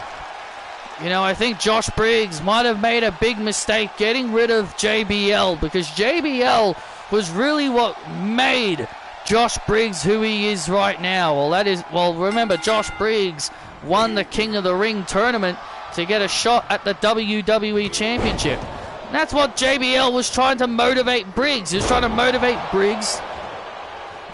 you know, I think Josh Briggs might have made a big mistake getting rid of JBL, because JBL was really what made Josh Briggs who he is right now. Well, remember, Josh Briggs won the King of the Ring tournament to get a shot at the WWE Championship. And that's what JBL was trying to motivate Briggs. He was trying to motivate Briggs.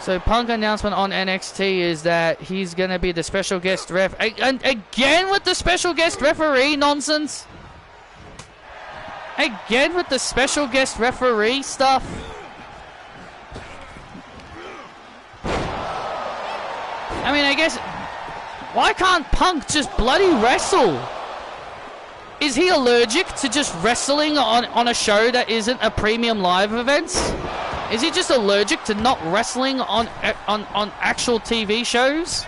So Punk announcement on NXT is that he's going to be the special guest ref. And again with the special guest referee nonsense? Again with the special guest referee stuff? I mean, I guess, why can't Punk just bloody wrestle? Is he allergic to just wrestling on a show that isn't a premium live event? Is he just allergic to not wrestling on actual TV shows?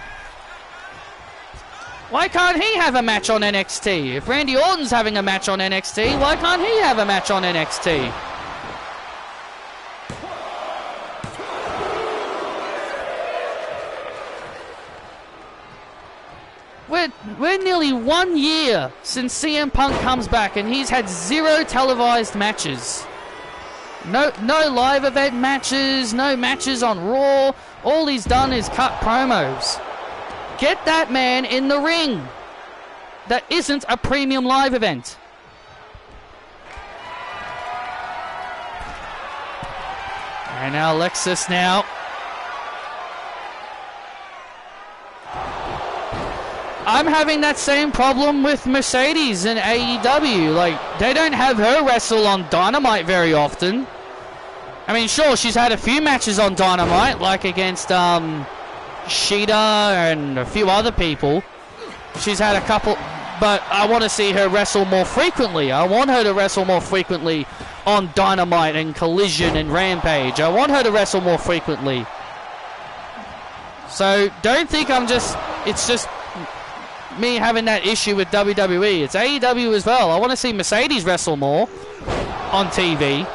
Why can't he have a match on NXT? If Randy Orton's having a match on NXT, why can't he have a match on NXT? We're nearly 1 year since CM Punk comes back, and he's had 0 televised matches. No live event matches, no matches on Raw. All he's done is cut promos. Get that man in the ring. That isn't a premium live event. And now Alexis now. I'm having that same problem with Mercedes in AEW. Like, they don't have her wrestle on Dynamite very often. I mean, sure, she's had a few matches on Dynamite, like against Sheeta and a few other people. She's had a couple, but I want to see her wrestle more frequently. I want her to wrestle more frequently on Dynamite and Collision and Rampage. I want her to wrestle more frequently. So don't think it's just me having that issue with WWE. It's AEW as well. I want to see Mercedes wrestle more on TV.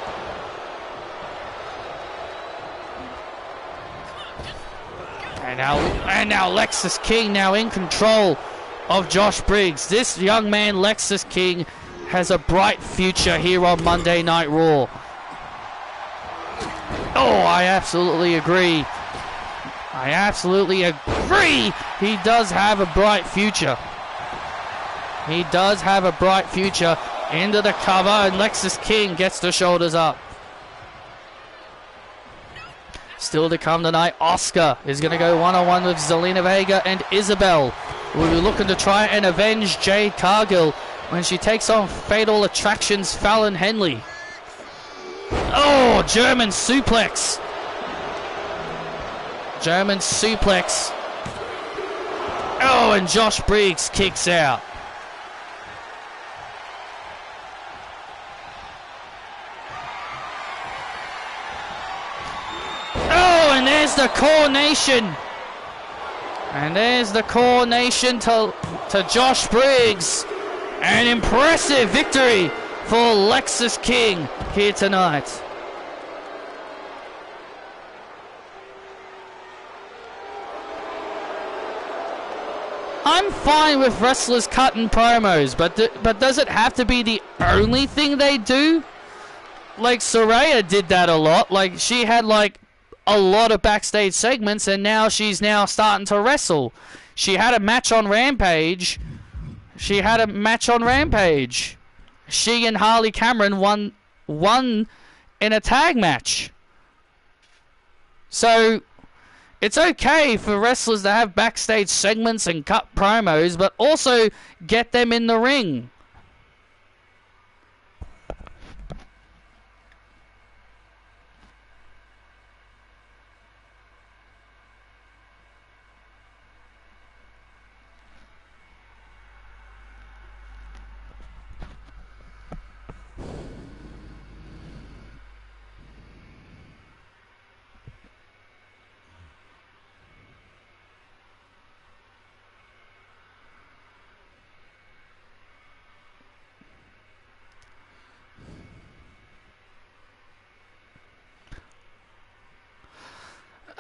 And now Lexus King now in control of Josh Briggs. This young man, Lexus King, has a bright future here on Monday Night Raw. Oh, I absolutely agree. I absolutely agree. He does have a bright future. He does have a bright future. Into the cover, and Lexus King gets the shoulders up. Still to come tonight, Asuka is going to go one-on-one with Zelina Vega and Isabel. We'll be looking to try and avenge Jade Cargill when she takes on Fatal Attraction's Fallon Henley. Oh, German suplex. German suplex. Oh, and Josh Briggs kicks out. Oh, and there's the coronation. And there's the coronation to Josh Briggs. An impressive victory for Lexus King here tonight. I'm fine with wrestlers cutting promos, but does it have to be the only thing they do? Like Saraya did that a lot. Like she had like a lot of backstage segments, and now she's now starting to wrestle. She had a match on Rampage. She and Harley Cameron won in a tag match. So it's okay for wrestlers to have backstage segments and cut promos, but also get them in the ring.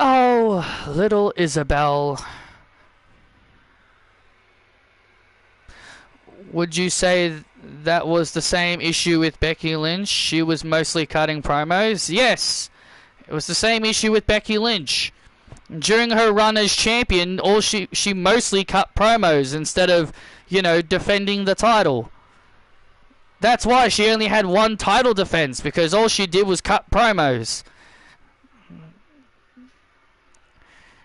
Oh, little Isabel. Would you say that was the same issue with Becky Lynch? She was mostly cutting promos? Yes, it was the same issue with Becky Lynch. During her run as champion, she mostly cut promos instead of, defending the title. That's why she only had one title defense, because all she did was cut promos.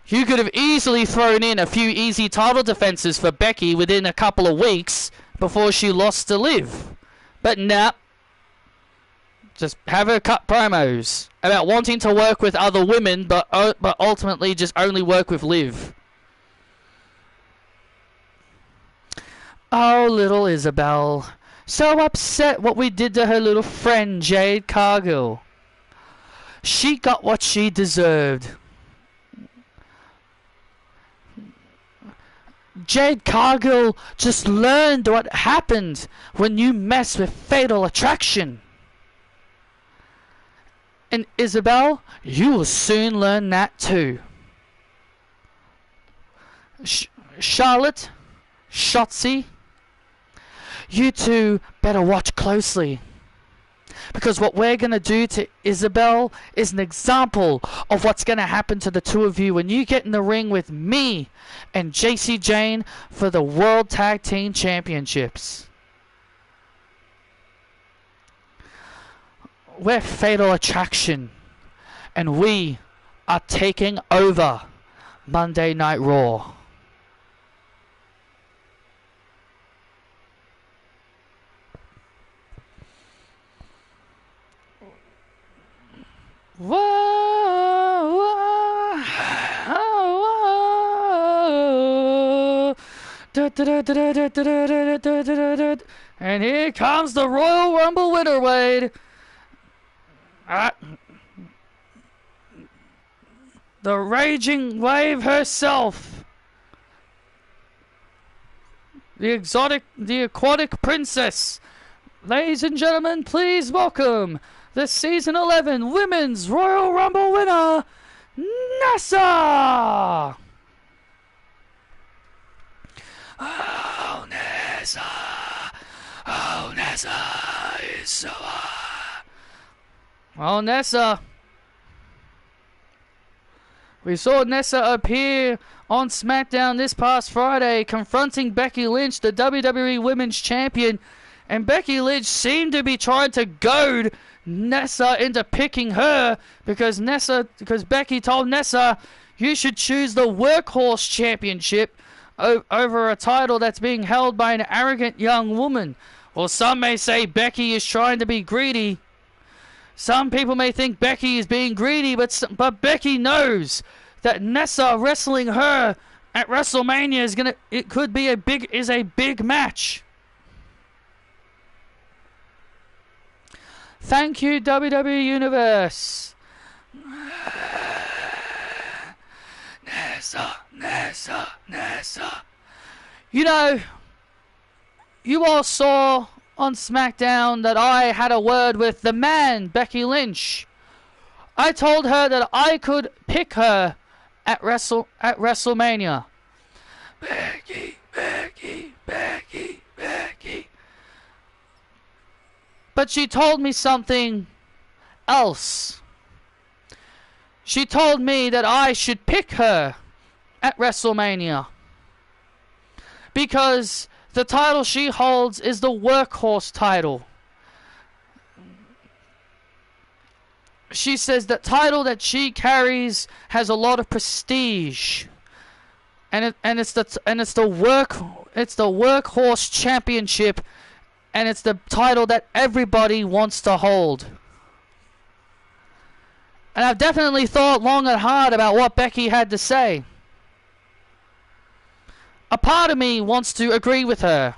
You could have easily thrown in a few easy title defenses for Becky within a couple of weeks before she lost to Liv. But nah. Just have her cut promos about wanting to work with other women, but ultimately just only work with Liv. Oh, little Isabel. So upset what we did to her little friend, Jade Cargill. She got what she deserved. Jade Cargill just learned what happened when you mess with Fatal Attraction. And Isabel, you will soon learn that too. Charlotte, Shotzi, you two better watch closely. Because what we're going to do to Isabel is an example of what's going to happen to the two of you when you get in the ring with me and JC Jane for the World Tag Team Championships. We're Fatal Attraction, and we are taking over Monday Night Raw. Whoa, whoa, oh, whoa. And here comes the Royal Rumble winner, Wade. The Raging Wave herself. The aquatic princess. Ladies and gentlemen, please welcome the Season 11 Women's Royal Rumble winner, Nessa! Oh, Nessa. Oh, Nessa is so hot. Well, Nessa. We saw Nessa appear on SmackDown this past Friday, confronting Becky Lynch, the WWE Women's Champion, and Becky Lynch seemed to be trying to goad Nessa into picking her because Becky told Nessa, you should choose the Workhorse Championship over a title that's being held by an arrogant young woman. Well, some may say Becky is trying to be greedy. Some people may think Becky is being greedy, but Becky knows that Nessa wrestling her at WrestleMania is a big match. Thank you, WWE Universe. Nessa. You know, you all saw on SmackDown that I had a word with the man, Becky Lynch. I told her that I could pick her at WrestleMania. Becky. But she told me something else. She told me that I should pick her at WrestleMania because the title she holds is the Workhorse title. She says the title that she carries has a lot of prestige, and it's the Workhorse Championship, and it's the title that everybody wants to hold. And I've definitely thought long and hard about what Becky had to say. A part of me wants to agree with her.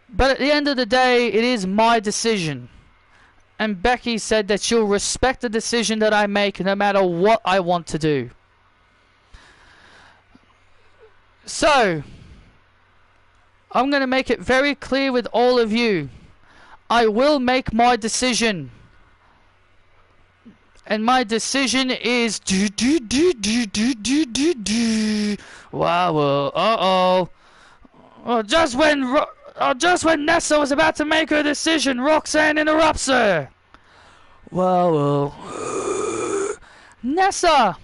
But at the end of the day, it is my decision. And Becky said that she'll respect the decision that I make no matter what I want to do. So, I'm going to make it very clear with all of you. I will make my decision. And my decision is wow, uh-oh. Well, just when Nessa was about to make her decision, Roxanne interrupts her. Wow, Nessa.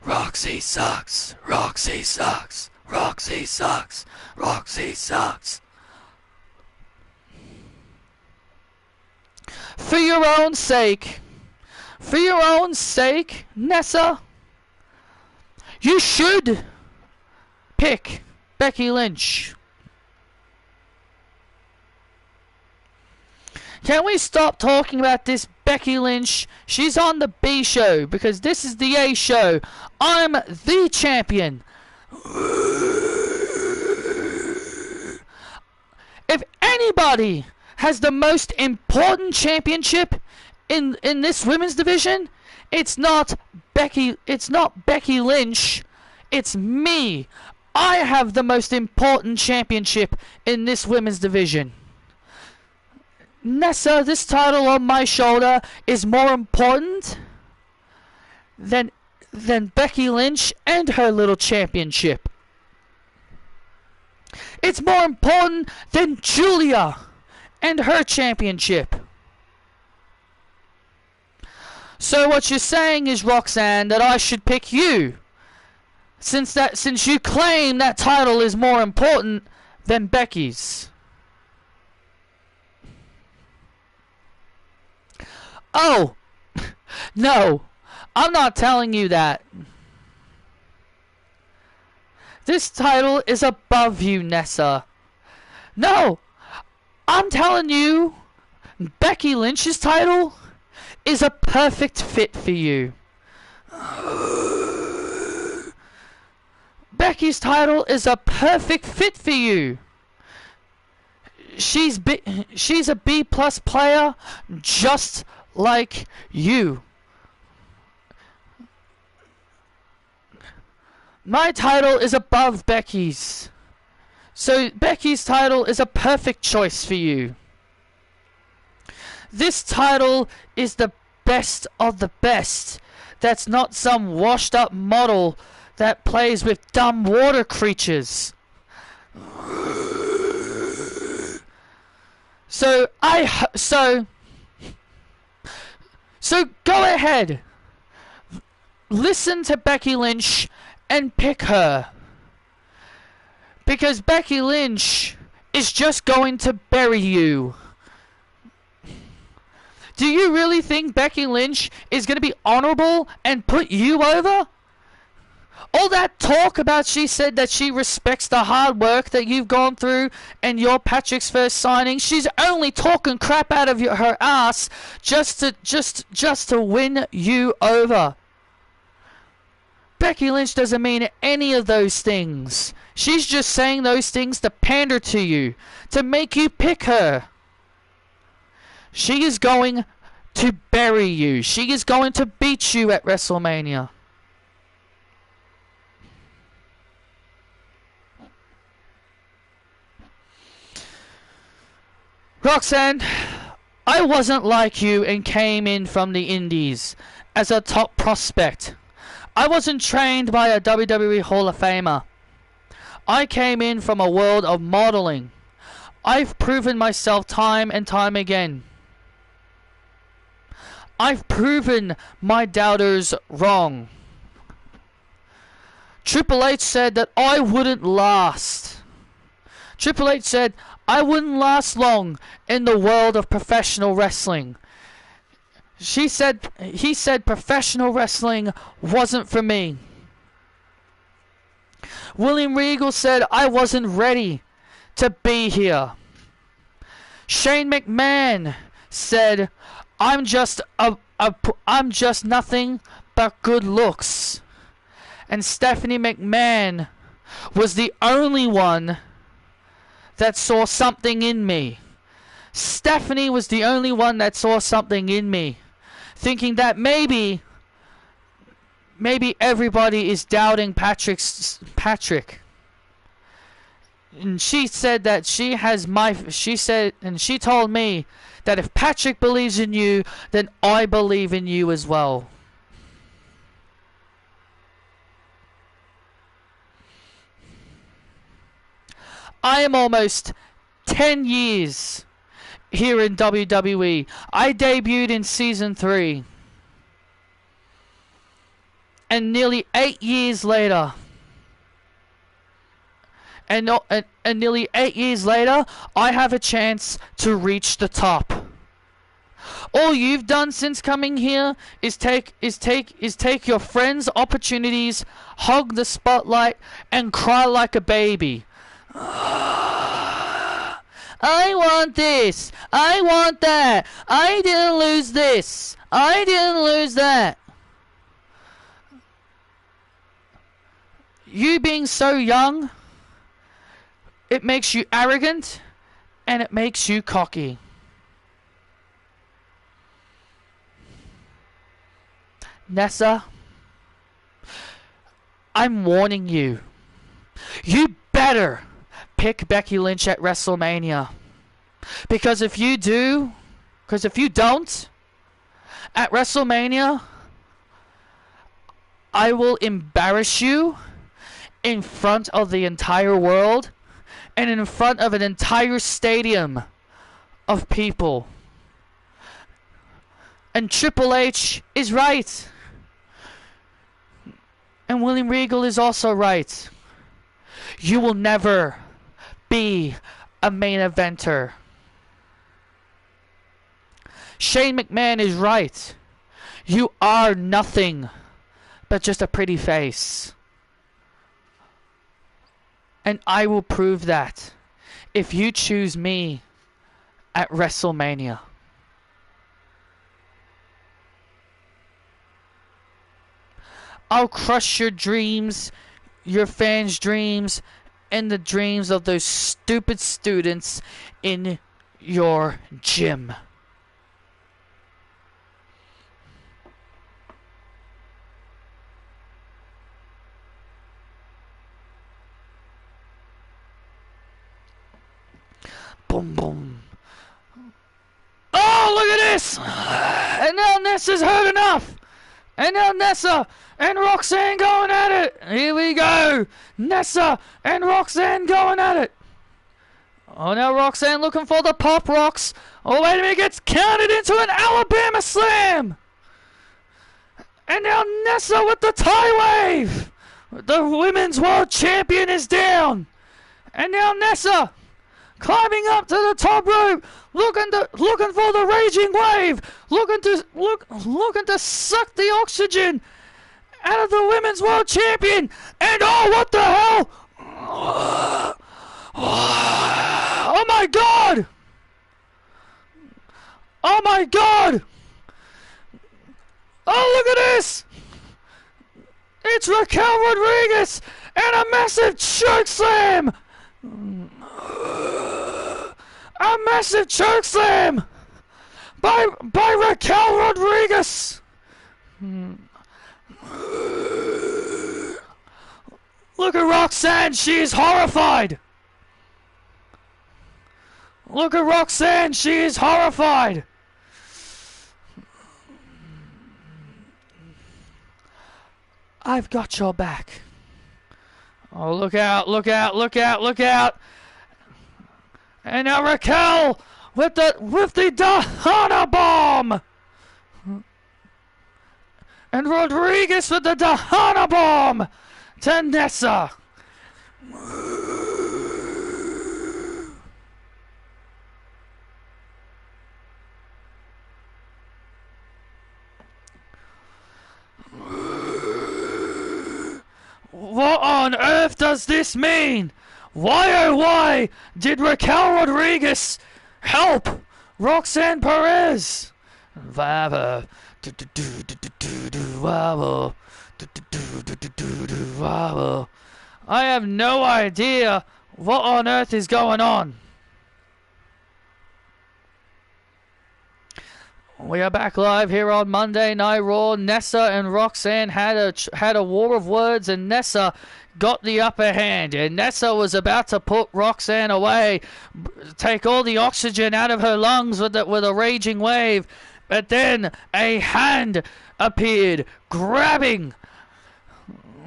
Roxy sucks. Roxy sucks. Roxy sucks. Roxy sucks. For your own sake, Nessa, you should pick Becky Lynch. Can we stop talking about this Becky Lynch? She's on the B show because this is the A show. I'm the champion. If anybody has the most important championship in this women's division, it's not Becky Lynch, it's me. I have the most important championship in this women's division. Nessa, this title on my shoulder is more important than Becky Lynch and her little championship. It's more important than Julia and her championship. So what you're saying is, Roxanne, that I should pick you, since you claim that title is more important than Becky's. Oh, no, I'm not telling you that. This title is above you, Nessa. No, I'm telling you, Becky Lynch's title is a perfect fit for you. Becky's title is a perfect fit for you. She's a B+ player, just like you. My title is above Becky's. So Becky's title is a perfect choice for you. This title is the best of the best. That's not some washed up model that plays with dumb water creatures. So go ahead. Listen to Becky Lynch and pick her. Because Becky Lynch is just going to bury you. Do you really think Becky Lynch is going to be honorable and put you over? All that talk about she said that she respects the hard work that you've gone through and your Patrick's first signing. She's only talking crap out of her ass just to win you over. Becky Lynch doesn't mean any of those things. She's just saying those things to pander to you, to make you pick her. She is going to bury you. She is going to beat you at WrestleMania. Roxanne, I wasn't like you and came in from the indies as a top prospect. I wasn't trained by a WWE Hall of Famer. I came in from a world of modeling. I've proven myself time and time again. I've proven my doubters wrong. Triple H said that I wouldn't last. Triple H said I wouldn't last long in the world of professional wrestling. He said professional wrestling wasn't for me. William Regal said I wasn't ready to be here. Shane McMahon said I'm just nothing but good looks. And Stephanie McMahon was the only one that saw something in me. Stephanie was the only one that saw something in me, thinking that maybe everybody is doubting Patrick. And she said that she told me that if Patrick believes in you, then I believe in you as well. I am almost 10 years here in WWE. I debuted in season 3. And nearly 8 years later, nearly 8 years later, I have a chance to reach the top. All you've done since coming here is take your friends' opportunities, hog the spotlight, and cry like a baby. I want this. I want that. I didn't lose this. I didn't lose that. You being so young, it makes you arrogant and it makes you cocky. Nessa, I'm warning you. You better pick Becky Lynch at WrestleMania. Because if you do, because if you don't, at WrestleMania, I will embarrass you in front of the entire world and in front of an entire stadium of people. And Triple H is right. And William Regal is also right. You will never be a main eventer. Shane McMahon is right. You are nothing but just a pretty face. And I will prove that if you choose me at WrestleMania. I'll crush your dreams, your fans' dreams, and the dreams of those stupid students in your gym. Boom, boom. Oh, look at this! And now Nessa's heard enough! And now Nessa and Roxanne going at it! Here we go! Nessa and Roxanne going at it! Oh, now Roxanne looking for the pop rocks. Oh, wait a minute, gets counted into an Alabama slam! And now Nessa with the tie wave! The women's world champion is down! And now Nessa climbing up to the top rope, looking for the raging wave, looking to suck the oxygen out of the women's world champion. And oh, what the hell! Oh my God! Oh my God! Oh, look at this! It's Raquel Rodriguez and a massive choke slam! A massive choke slam by Raquel Rodriguez. Look at Roxanne, she is horrified. Look at Roxanne, she is horrified. I've got your back. Oh, look out, look out, look out, look out. And now Raquel with the Dahana bomb. And Rodriguez with the Dahana bomb to Nessa. What on earth does this mean? Why oh why did Raquel Rodriguez help Roxanne Perez? I have no idea what on earth is going on. We are back live here on Monday Night Raw. Nessa and Roxanne had a war of words, and Nessa got the upper hand. And Nessa was about to put Roxanne away, take all the oxygen out of her lungs with a raging wave. But then a hand appeared, grabbing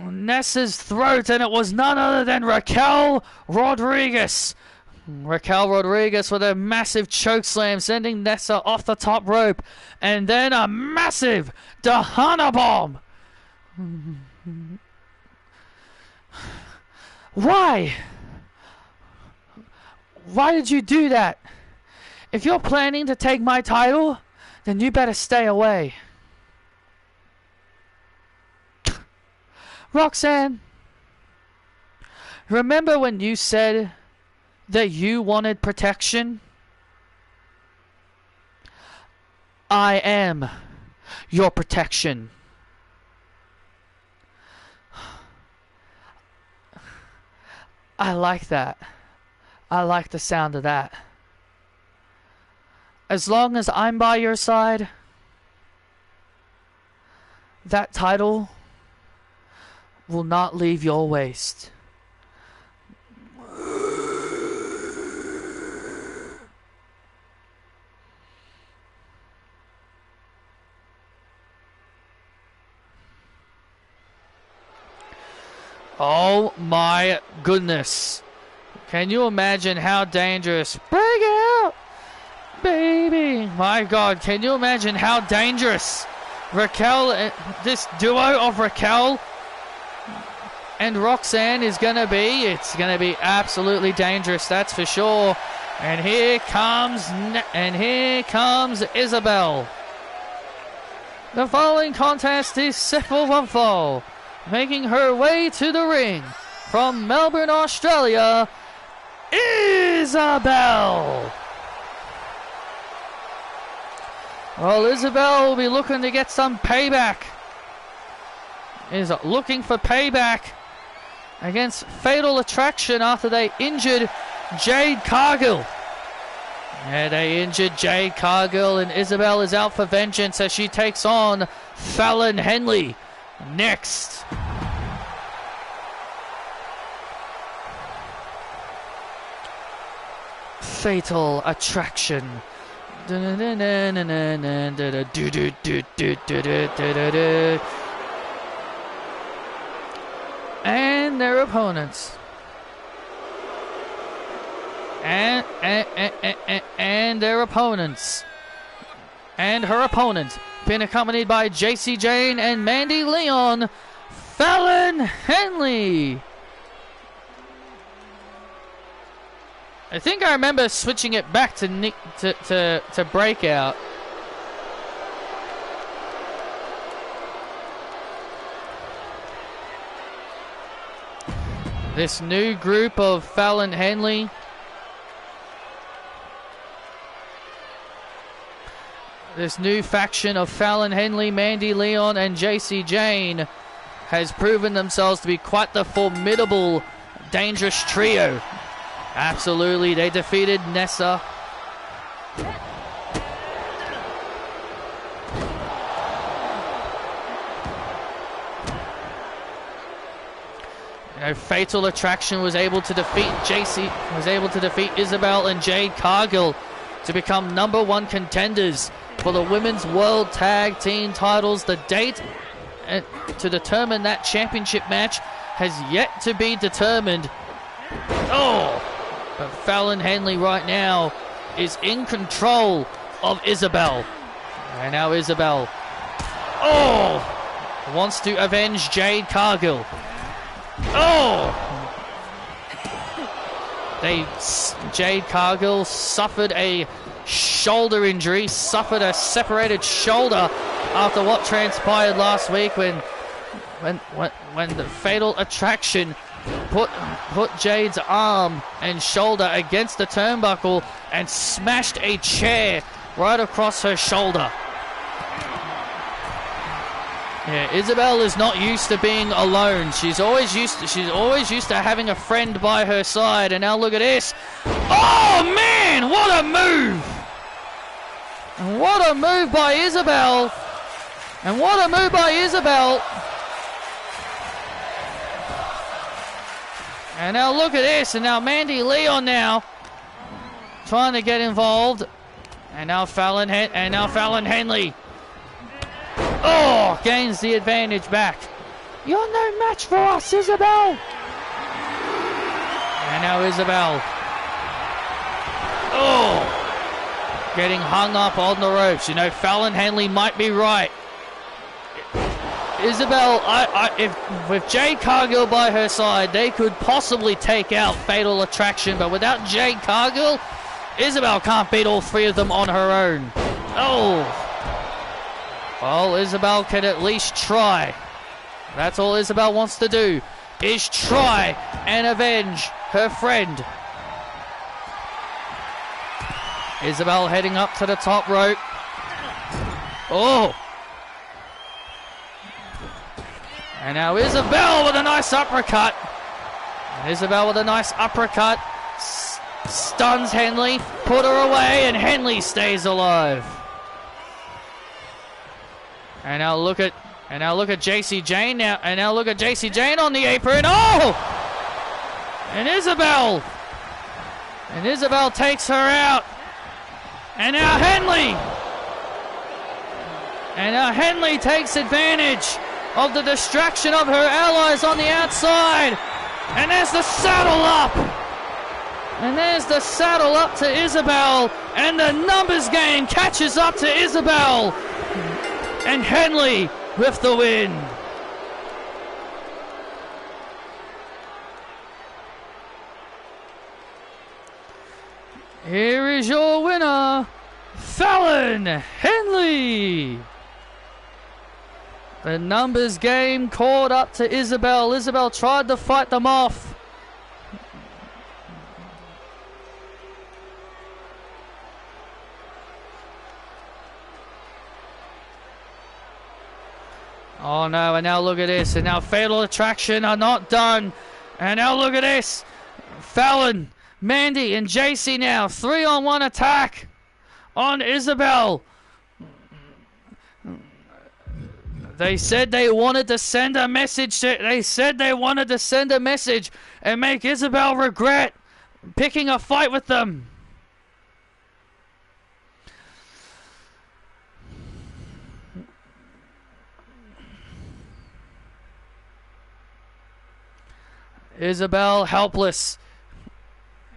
Nessa's throat, and it was none other than Raquel Rodriguez. Raquel Rodriguez with a massive chokeslam, sending Nessa off the top rope. And then a massive Dahana bomb. Why? Why did you do that? If you're planning to take my title, then you better stay away. Roxanne, remember when you said that you wanted protection? I am your protection. I like that. I like the sound of that. As long as I'm by your side, that title will not leave your waist. Oh my goodness. Can you imagine how dangerous? Break out, baby. My God, can you imagine how dangerous Raquel, this duo of Raquel and Roxanne is going to be? It's going to be absolutely dangerous, that's for sure. And here comes Isabel. The following contest is set for one fall. Making her way to the ring from Melbourne, Australia, Isabel. Well, Isabel will be looking to get some payback. Is looking for payback against Fatal Attraction after they injured Jade Cargill. Yeah, they injured Jade Cargill, and Isabel is out for vengeance as she takes on Fallon Henley next. Fatal Attraction. And their opponents. And their opponents. And her opponent, been accompanied by JC Jane and Mandy Leon, Fallon Henley. I think I remember switching it back to Nick to Breakout. This new group of Fallon Henley. This new faction of Fallon Henley, Mandy Leon, and JC Jane has proven themselves to be quite the formidable, dangerous trio. Absolutely, they defeated Nessa. Fatal Attraction was able to defeat Isabel and Jade Cargill to become #1 contenders for the Women's World Tag Team titles. The date to determine that championship match has yet to be determined. Oh! But Fallon Henley right now is in control of Isabel. And now Isabel, wants to avenge Jade Cargill. Jade Cargill suffered a shoulder injury, suffered a separated shoulder after what transpired last week when the Fatal Attraction put Jade's arm and shoulder against the turnbuckle and smashed a chair right across her shoulder. Yeah, Isabel is not used to being alone. She's always used to having a friend by her side, and now look at this. Oh man, what a move! And what a move by Isabel! And what a move by Isabel! And now look at this, and now Mandy Leon now trying to get involved. And now Fallon Henley. Gains the advantage back. You're no match for us, Isabel. And now Isabel. Getting hung up on the ropes. You know, Fallon Henley might be right. Isabel, if with Jade Cargill by her side, they could possibly take out Fatal Attraction, but without Jade Cargill, Isabel can't beat all three of them on her own. Well, Isabel can at least try. That's all Isabel wants to do, is try and avenge her friend. Isabel heading up to the top rope. And now Isabel with a nice uppercut. And Isabel with a nice uppercut stuns Henley, put her away, and Henley stays alive. And now look at JC Jane now, and now look at JC Jane on the apron. And Isabel takes her out. And now Henley takes advantage of the distraction of her allies on the outside. And there's the saddle up. And there's the saddle up to Isabel. And the numbers game catches up to Isabel. And Henley with the win. Here is your winner, Fallon Henley. The numbers game caught up to Isabel. Isabel tried to fight them off. Oh no, and now look at this. And now Fatal Attraction are not done. And now look at this. Fallon, Mandy and JC now 3-on-1 attack on Isabel. They said they wanted to send a message. They said they wanted to send a message and make Isabel regret picking a fight with them. Isabel helpless.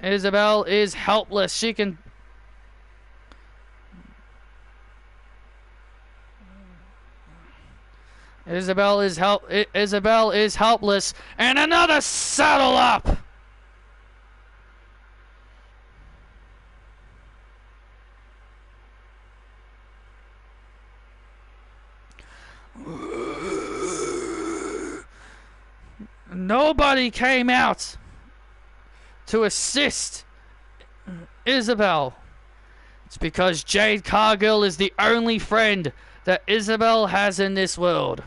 Isabel is helpless. She can... Isabel is helpless. And another saddle up. Nobody came out to assist Isabel. It's because Jade Cargill is the only friend that Isabel has in this world.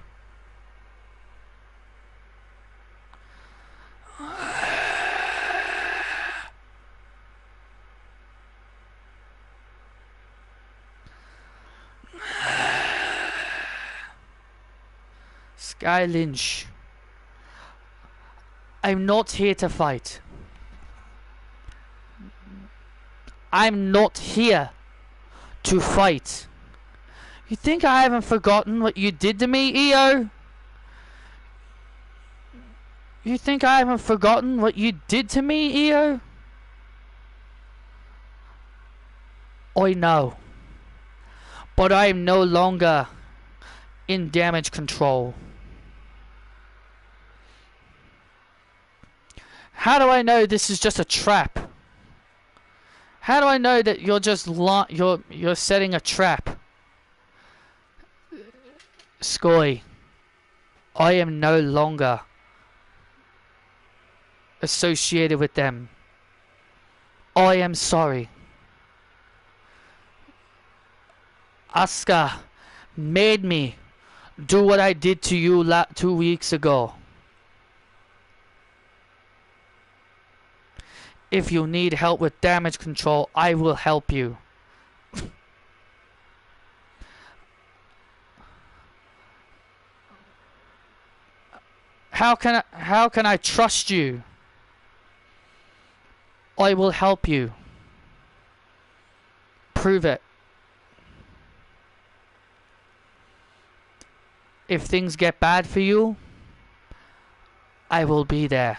Sky Lynch. I'm not here to fight. I'm not here to fight. You think I haven't forgotten what you did to me, EO? You think I haven't forgotten what you did to me, EO? I know. But I am no longer in damage control. How do I know this is just a trap? How do I know that you're just you're setting a trap? Skoy, I am no longer associated with them. I am sorry. Asuka made me do what I did to you 2 weeks ago. If you need help with damage control, I will help you. How can I trust you? I will help you. Prove it. If things get bad for you, I will be there.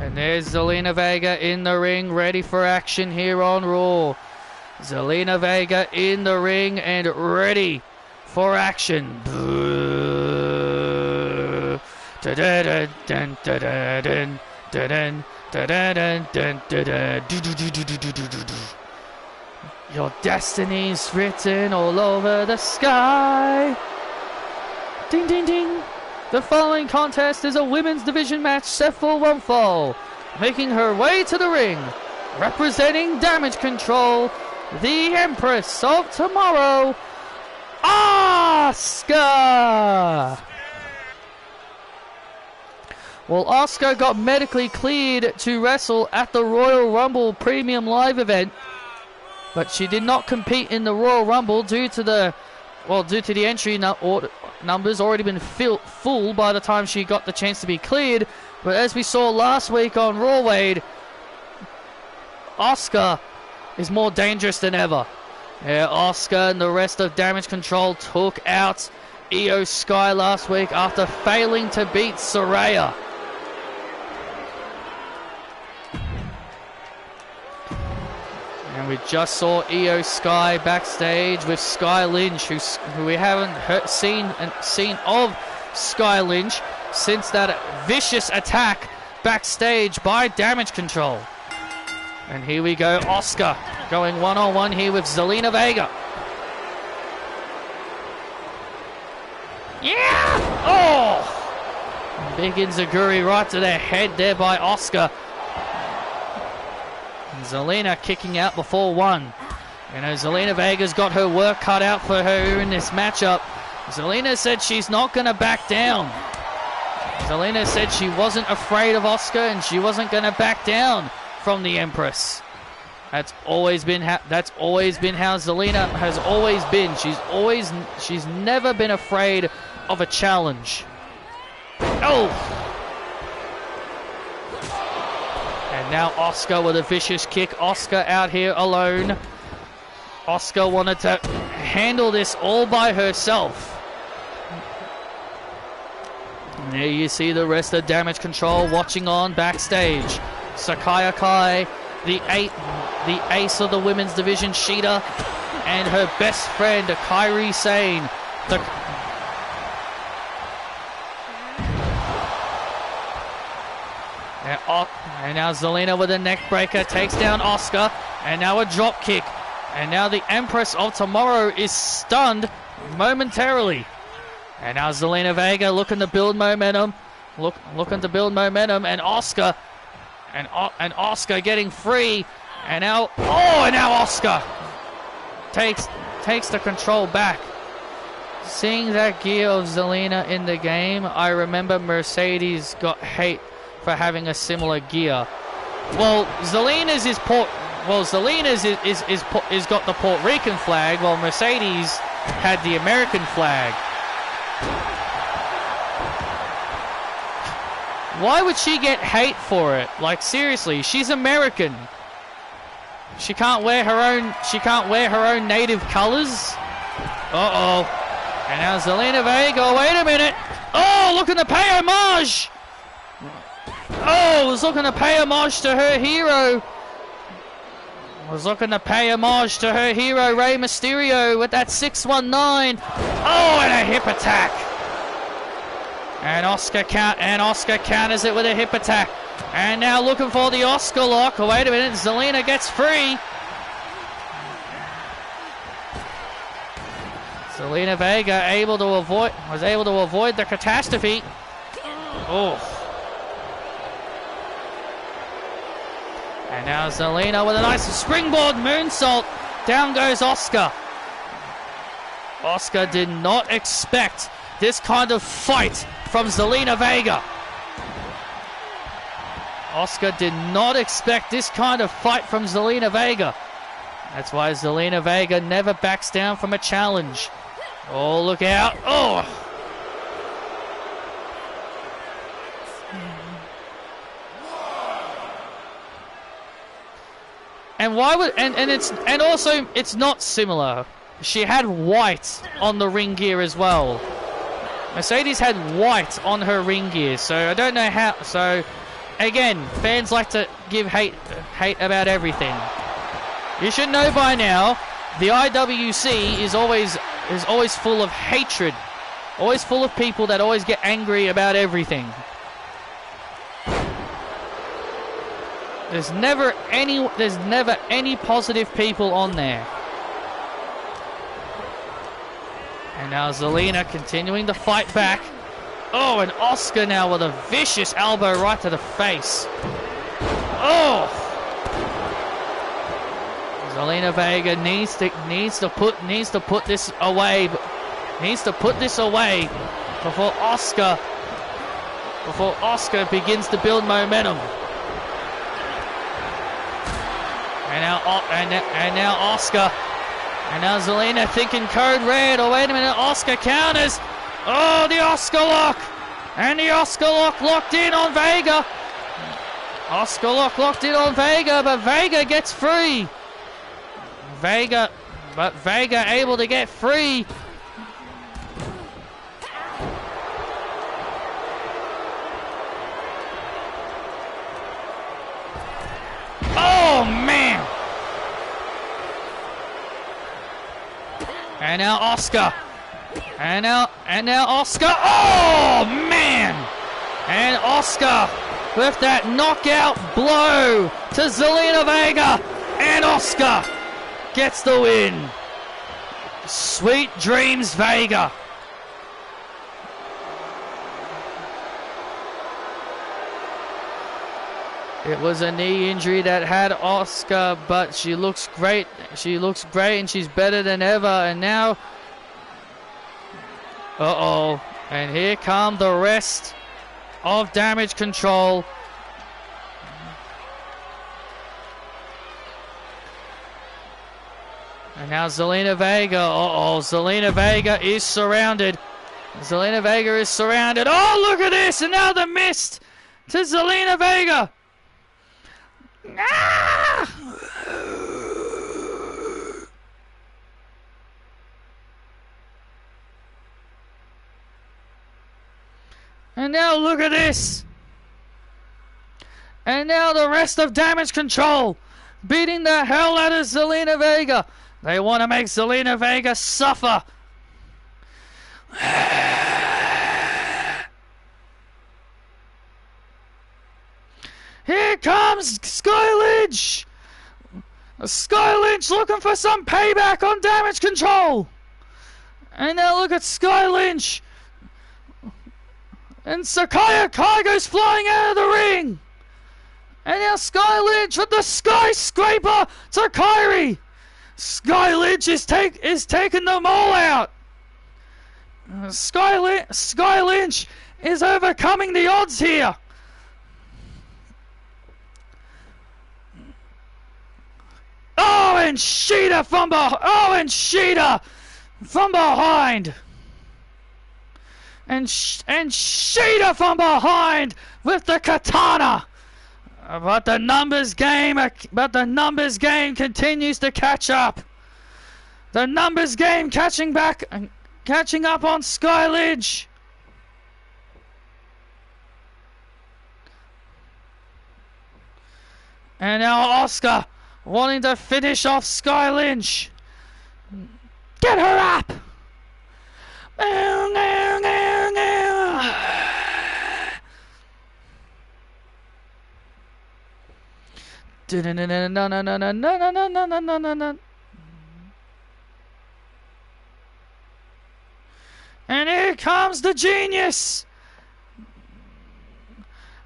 And there's Zelina Vega in the ring, ready for action here on Raw. Zelina Vega in the ring and ready for action. Your destiny's written all over the sky. Ding, ding, ding. The following contest is a women's division match set for one fall. Making her way to the ring, representing Damage Control, the Empress of Tomorrow, Asuka! Well, Asuka got medically cleared to wrestle at the Royal Rumble Premium Live event, but she did not compete in the Royal Rumble due to the well, due to the entry numbers already been full by the time she got the chance to be cleared. But as we saw last week on Raw, Wade, Asuka is more dangerous than ever. Yeah, Asuka and the rest of Damage Control took out Io Sky last week after failing to beat Saraya. And we just saw Io Sky backstage with Sky Lynch, who we haven't seen of Sky Lynch since that vicious attack backstage by Damage Control. And here we go, Asuka going one-on-one here with Zelina Vega. Yeah! Oh! Big enziguri right to the head there by Asuka. And Zelina kicking out before one. You know, Zelina Vega's got her work cut out for her in this matchup. Zelina said she's not going to back down. Zelina said she wasn't afraid of Asuka and she wasn't going to back down from the Empress. That's always been how Zelina has always been. She's never been afraid of a challenge. Oh! And now Asuka with a vicious kick. Asuka out here alone. Asuka wanted to handle this all by herself. And there you see the rest of Damage Control watching on backstage. Sakaya Kai, the ace of the women's division, Shida, and her best friend, Kairi Sane. And now Zelina with a neck breaker takes down Asuka, and now a drop kick. And now the Empress of Tomorrow is stunned momentarily. And now Zelina Vega looking to build momentum. Looking to build momentum, and Asuka. And Asuka getting free. And now Asuka takes the control back. Seeing that gear of Zelina in the game, I remember Mercedes got hate for having a similar gear. Well, Zelina's is got the Puerto Rican flag, while Mercedes had the American flag. Why would she get hate for it? Like, seriously, she's American. She can't wear her own native colors. Uh-oh. And now Zelina Vega, wait a minute. Oh, looking to pay homage. Oh, was looking to pay homage to her hero. Was looking to pay homage to her hero, Rey Mysterio, with that 619. Oh, and a hip attack. And Asuka counters it with a hip attack. And now looking for the Asuka lock. Oh, wait a minute, Zelina gets free. Zelina Vega was able to avoid the catastrophe. Oh. And now Zelina with a nice springboard moonsault. Down goes Asuka. Asuka did not expect this kind of fight from Zelina Vega. Asuka did not expect this kind of fight from Zelina Vega. That's why Zelina Vega never backs down from a challenge. Oh, look out. Oh! And why would and also it's not similar. She had white on the ring gear as well. Mercedes had white on her ring gear, so I don't know how. So again, fans like to give hate about everything. You should know by now, the IWC is always full of hatred, always full of people that always get angry about everything. There's never any positive people on there. And now Zelina continuing to fight back. Oh, and Asuka now with a vicious elbow right to the face. Oh! Zelina Vega needs to put this away before Asuka begins to build momentum. And now Asuka And now Zelina thinking code red. Oh, wait a minute. Asuka counters. Oh, the Asuka lock. And the Asuka lock locked in on Vega. Asuka locked in on Vega, but Vega gets free. Vega able to get free. Oh, man. And now Asuka. And now Asuka. Oh, man. And Asuka with that knockout blow to Zelina Vega. And Asuka gets the win. Sweet dreams, Vega. It was a knee injury that had Asuka, but she looks great. She looks great and she's better than ever. And now, uh-oh. And here come the rest of Damage Control. And now Zelina Vega. Uh-oh, Zelina Vega is surrounded. Zelina Vega is surrounded. Oh, look at this. And now the mist to Zelina Vega. Ah! And now look at this. And now the rest of Damage Control beating the hell out of Zelina Vega. They want to make Zelina Vega suffer. Here comes Sky Lynch. Sky Lynch looking for some payback on Damage Control. And now look at Sky Lynch. And Sakaya Kai goes flying out of the ring. And now Sky Lynch with the skyscraper to Kairi. Sky Lynch is taking them all out. Sky Lynch is overcoming the odds here. Oh, and Sheeta from behind. And Sheeta from behind with the katana. But the numbers game continues to catch up. The numbers game catching up on Sky Lynch. And now Asuka wanting to finish off Sky Lynch. Get her up! And here comes the genius.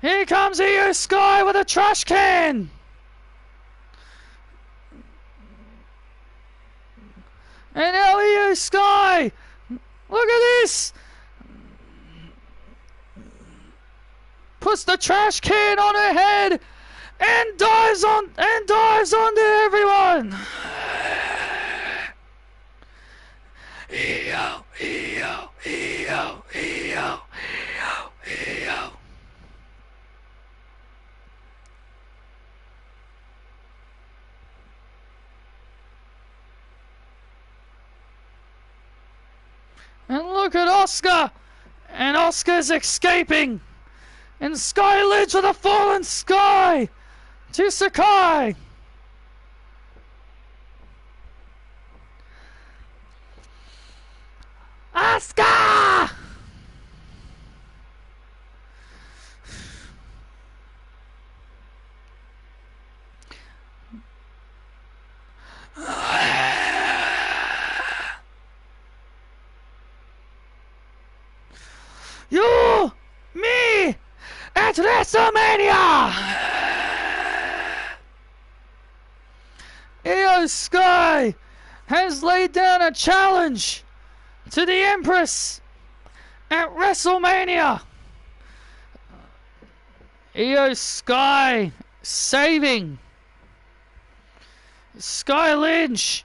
Here comes Io Sky with a trash can. And now Io Sky. Look at this. Puts the trash can on her head and dives onto everyone. Io. And look at Asuka. And Asuka's escaping. And Sky Lynch with a fallen sky to Sakai. Asuka! You, me, at WrestleMania! Io Sky has laid down a challenge to the Empress at WrestleMania. Io Sky saving Sky Lynch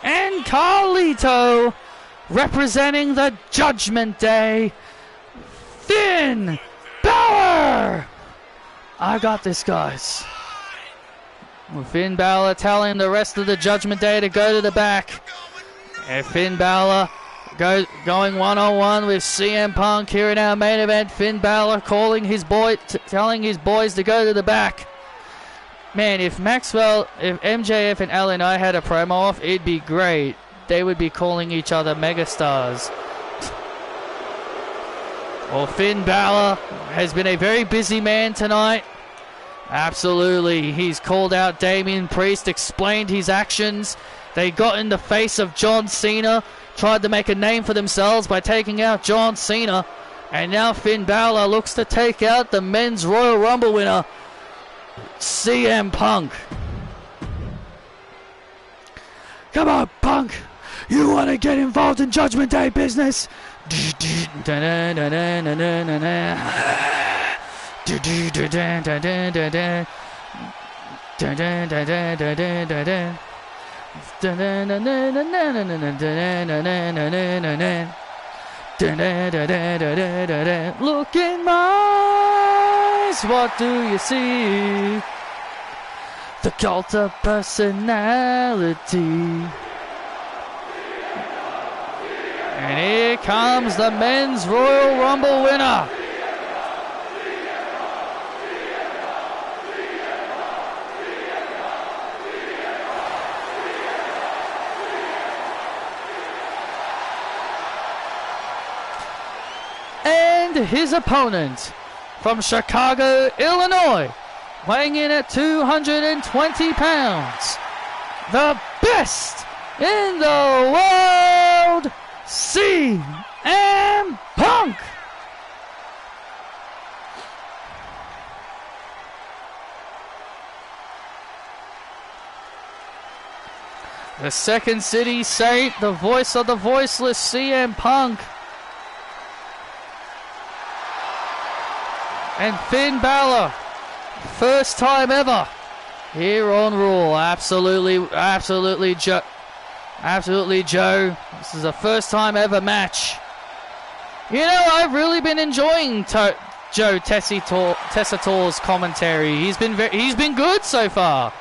And Carlito, representing the Judgment Day, Finn Balor! I got this, guys. Finn Balor telling the rest of the Judgment Day to go to the back. And Finn Balor going one-on-one with CM Punk here in our main event. Finn Balor calling his telling his boys to go to the back. Man, if MJF and LNI had a promo off, it'd be great. They would be calling each other megastars. Well, Finn Balor has been a very busy man tonight. Absolutely. He's called out Damian Priest, explained his actions. They got in the face of John Cena, tried to make a name for themselves by taking out John Cena. And now Finn Balor looks to take out the Men's Royal Rumble winner, CM Punk. Come on, Punk. You want to get involved in Judgment Day business? Look in my eyes, what do you see? The cult of personality. And here comes the Men's Royal Rumble winner. And his opponent from Chicago, Illinois, weighing in at 220 pounds, the best in the world, CM Punk. The Second City Saint, the voice of the voiceless, CM Punk. And Finn Balor, first time ever here on Raw. Absolutely, Joe. This is a first time ever match. You know, I've really been enjoying Joe Tessitore's commentary. He's been good so far.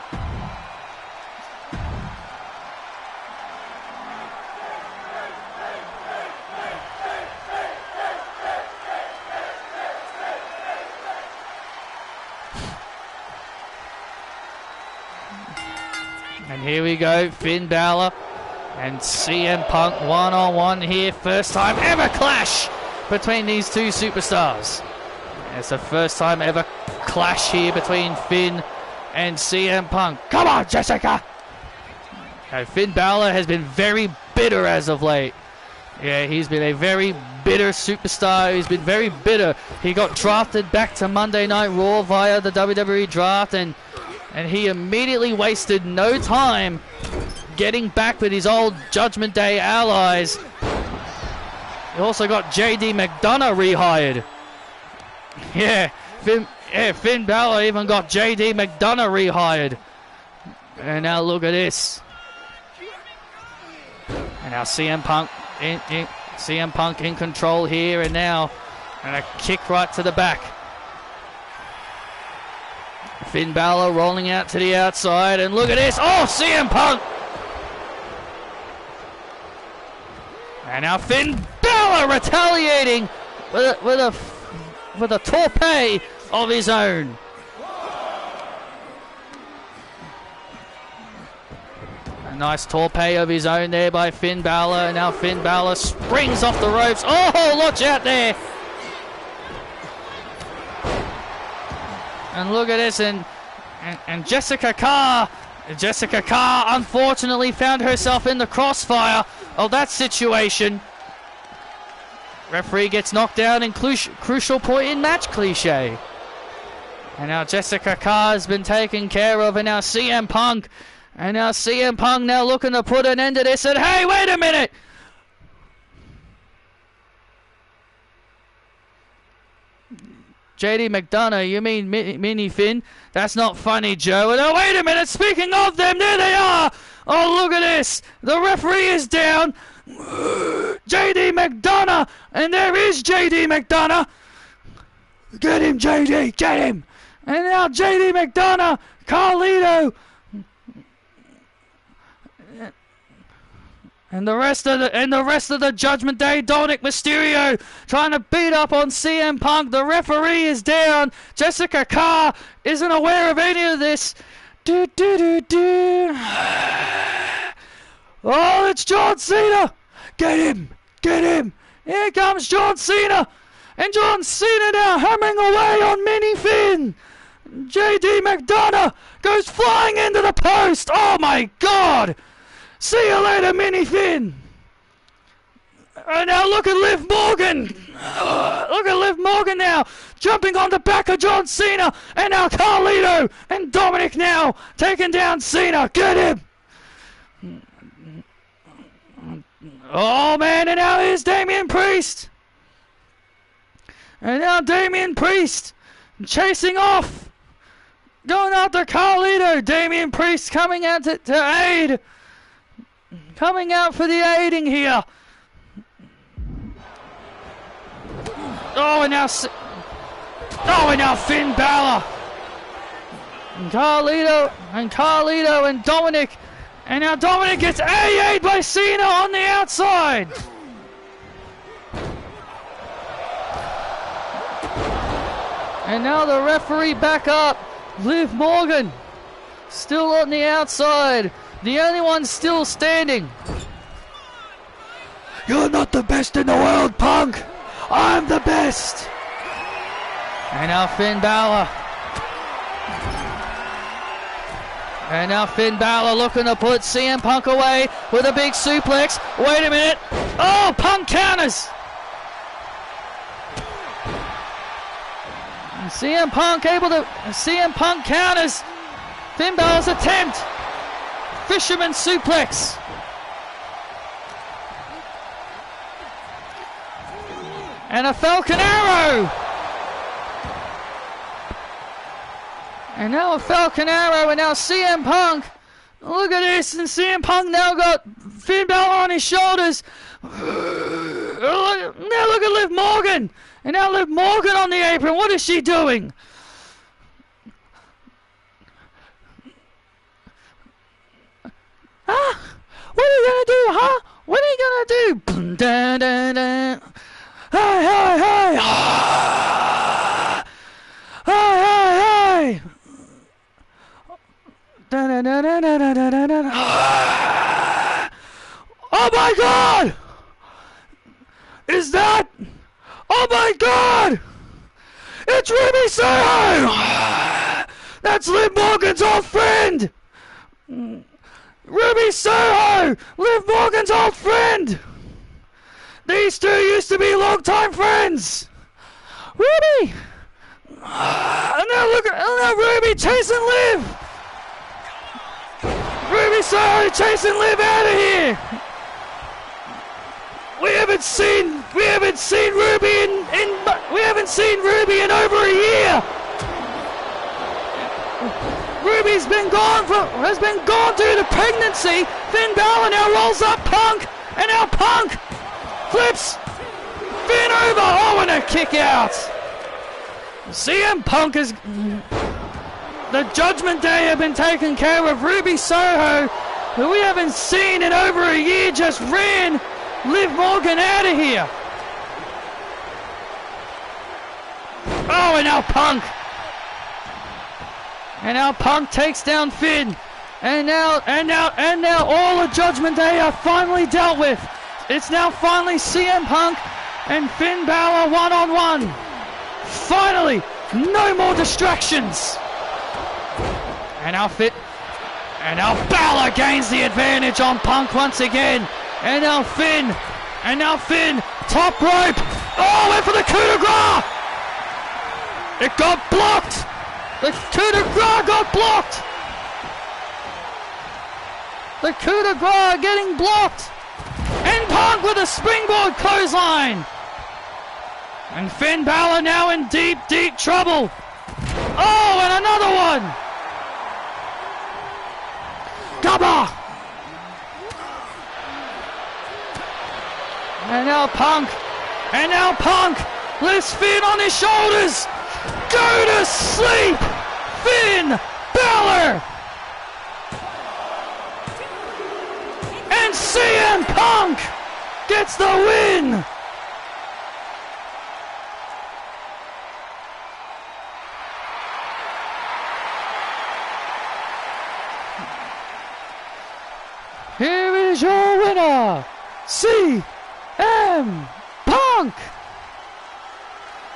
And here we go, Finn Balor and CM Punk one-on-one here. First time ever clash between these two superstars. It's the first time ever clash here between Finn and CM Punk. Come on, Jessica! Now, Finn Balor has been very bitter as of late. Yeah, he's been a very bitter superstar. He's been very bitter. He got drafted back to Monday Night Raw via the WWE draft, and he immediately wasted no time getting back with his old Judgment Day allies. He also got JD McDonough rehired. Yeah, Finn Balor even got JD McDonough rehired. And now look at this. And now CM Punk in control here, and now and a kick right to the back. Finn Balor rolling out to the outside, and look at this. Oh, CM Punk! And now Finn Balor retaliating with a torpe of his own. A nice torpe of his own there by Finn Balor. And now Finn Balor springs off the ropes. Oh, watch out there! And look at this, and Jessica Carr unfortunately found herself in the crossfire of that situation. Referee gets knocked down in crucial point in match cliche. And now Jessica Carr has been taken care of, and now CM Punk. And now CM Punk now looking to put an end to this, and hey, wait a minute! JD McDonough, you mean Mini Finn? That's not funny, Joe. Oh, wait a minute, speaking of them, there they are! Oh, look at this! The referee is down! JD McDonough! And there is JD McDonough! Get him, JD! Get him! And now JD McDonough! Carlito! And the rest of the Judgment Day, Dominic Mysterio trying to beat up on CM Punk. The referee is down. Jessica Carr isn't aware of any of this. Do. Oh, it's John Cena. Get him. Get him. Here comes John Cena. And John Cena now hammering away on Mini Finn. JD McDonough goes flying into the post. Oh my God. See you later, Mini Finn. And now look at Liv Morgan. Look at Liv Morgan now, jumping on the back of John Cena. And now Carlito and Dominic now taking down Cena. Get him. Oh, man, and now here's Damian Priest. And now Damian Priest chasing off. Going after Carlito. Damian Priest coming out to aid. Coming out for the aiding here. Oh, and now Finn Balor. And Carlito and Dominic. And now Dominic gets AA'd by Cena on the outside. And now the referee back up. Liv Morgan still on the outside. The only one still standing. You're not the best in the world, Punk. I'm the best. And now Finn Balor. And now Finn Balor looking to put CM Punk away with a big suplex. Wait a minute. Oh, Punk counters. And CM Punk counters Finn Balor's attempt. Fisherman suplex. And a Falcon Arrow. And now a Falcon Arrow, and now CM Punk. Look at this, and CM Punk now got Finn Balor on his shoulders. Now look at Liv Morgan. And now Liv Morgan on the apron. What is she doing? Huh? What are you gonna do, huh? What are you gonna do? Da, da, da. Hey, hey, hey! Hey, hey, hey! Da, da, da, da, da, da, da, da, da. Oh my God! Is that? Oh my God! It's Ruby Soho! That's Liv Morgan's old friend! Ruby Soho! Liv Morgan's old friend! These two used to be longtime friends! Ruby! And now look at Ruby chasing Liv! Ruby Soho chasing Liv out of here! We haven't seen Ruby in over a year! Ruby's has been gone through the pregnancy. Finn Balor now rolls up Punk, and now Punk flips Finn over. Oh, and a kick out. CM Punk is. The Judgment Day have been taking care of. Ruby Soho, who we haven't seen in over a year, just ran Liv Morgan out of here. Oh, and now Punk. And now Punk takes down Finn. And now all the Judgment Day are finally dealt with. It's now finally CM Punk and Finn Balor one-on-one. Finally, no more distractions. And now Balor gains the advantage on Punk once again. And now Finn, top rope. Oh, went for the coup de grace. It got blocked. The coup de grace got blocked. The coup de grace getting blocked. And Punk with a springboard clothesline. And Finn Balor now in deep, deep trouble. Oh, and another one. Gabba. And now Punk. And now Punk lifts Finn on his shoulders. Go to sleep, Finn Balor. And CM Punk gets the win. Here is your winner, CM Punk.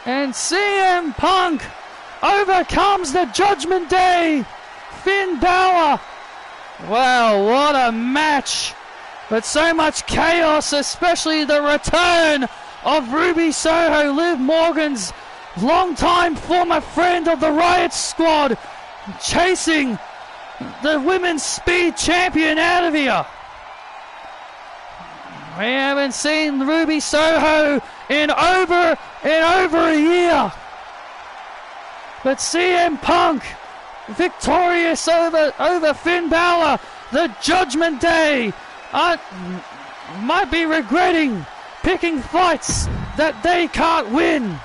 And CM Punk overcomes the Judgment Day, Finn Balor. Wow, what a match. But so much chaos, especially the return of Ruby Soho, Liv Morgan's longtime former friend of the Riot Squad, chasing the Women's Speed Champion out of here. We haven't seen Ruby Soho in over a year. But CM Punk victorious over Finn Balor. The Judgment Day might be regretting picking fights that they can't win.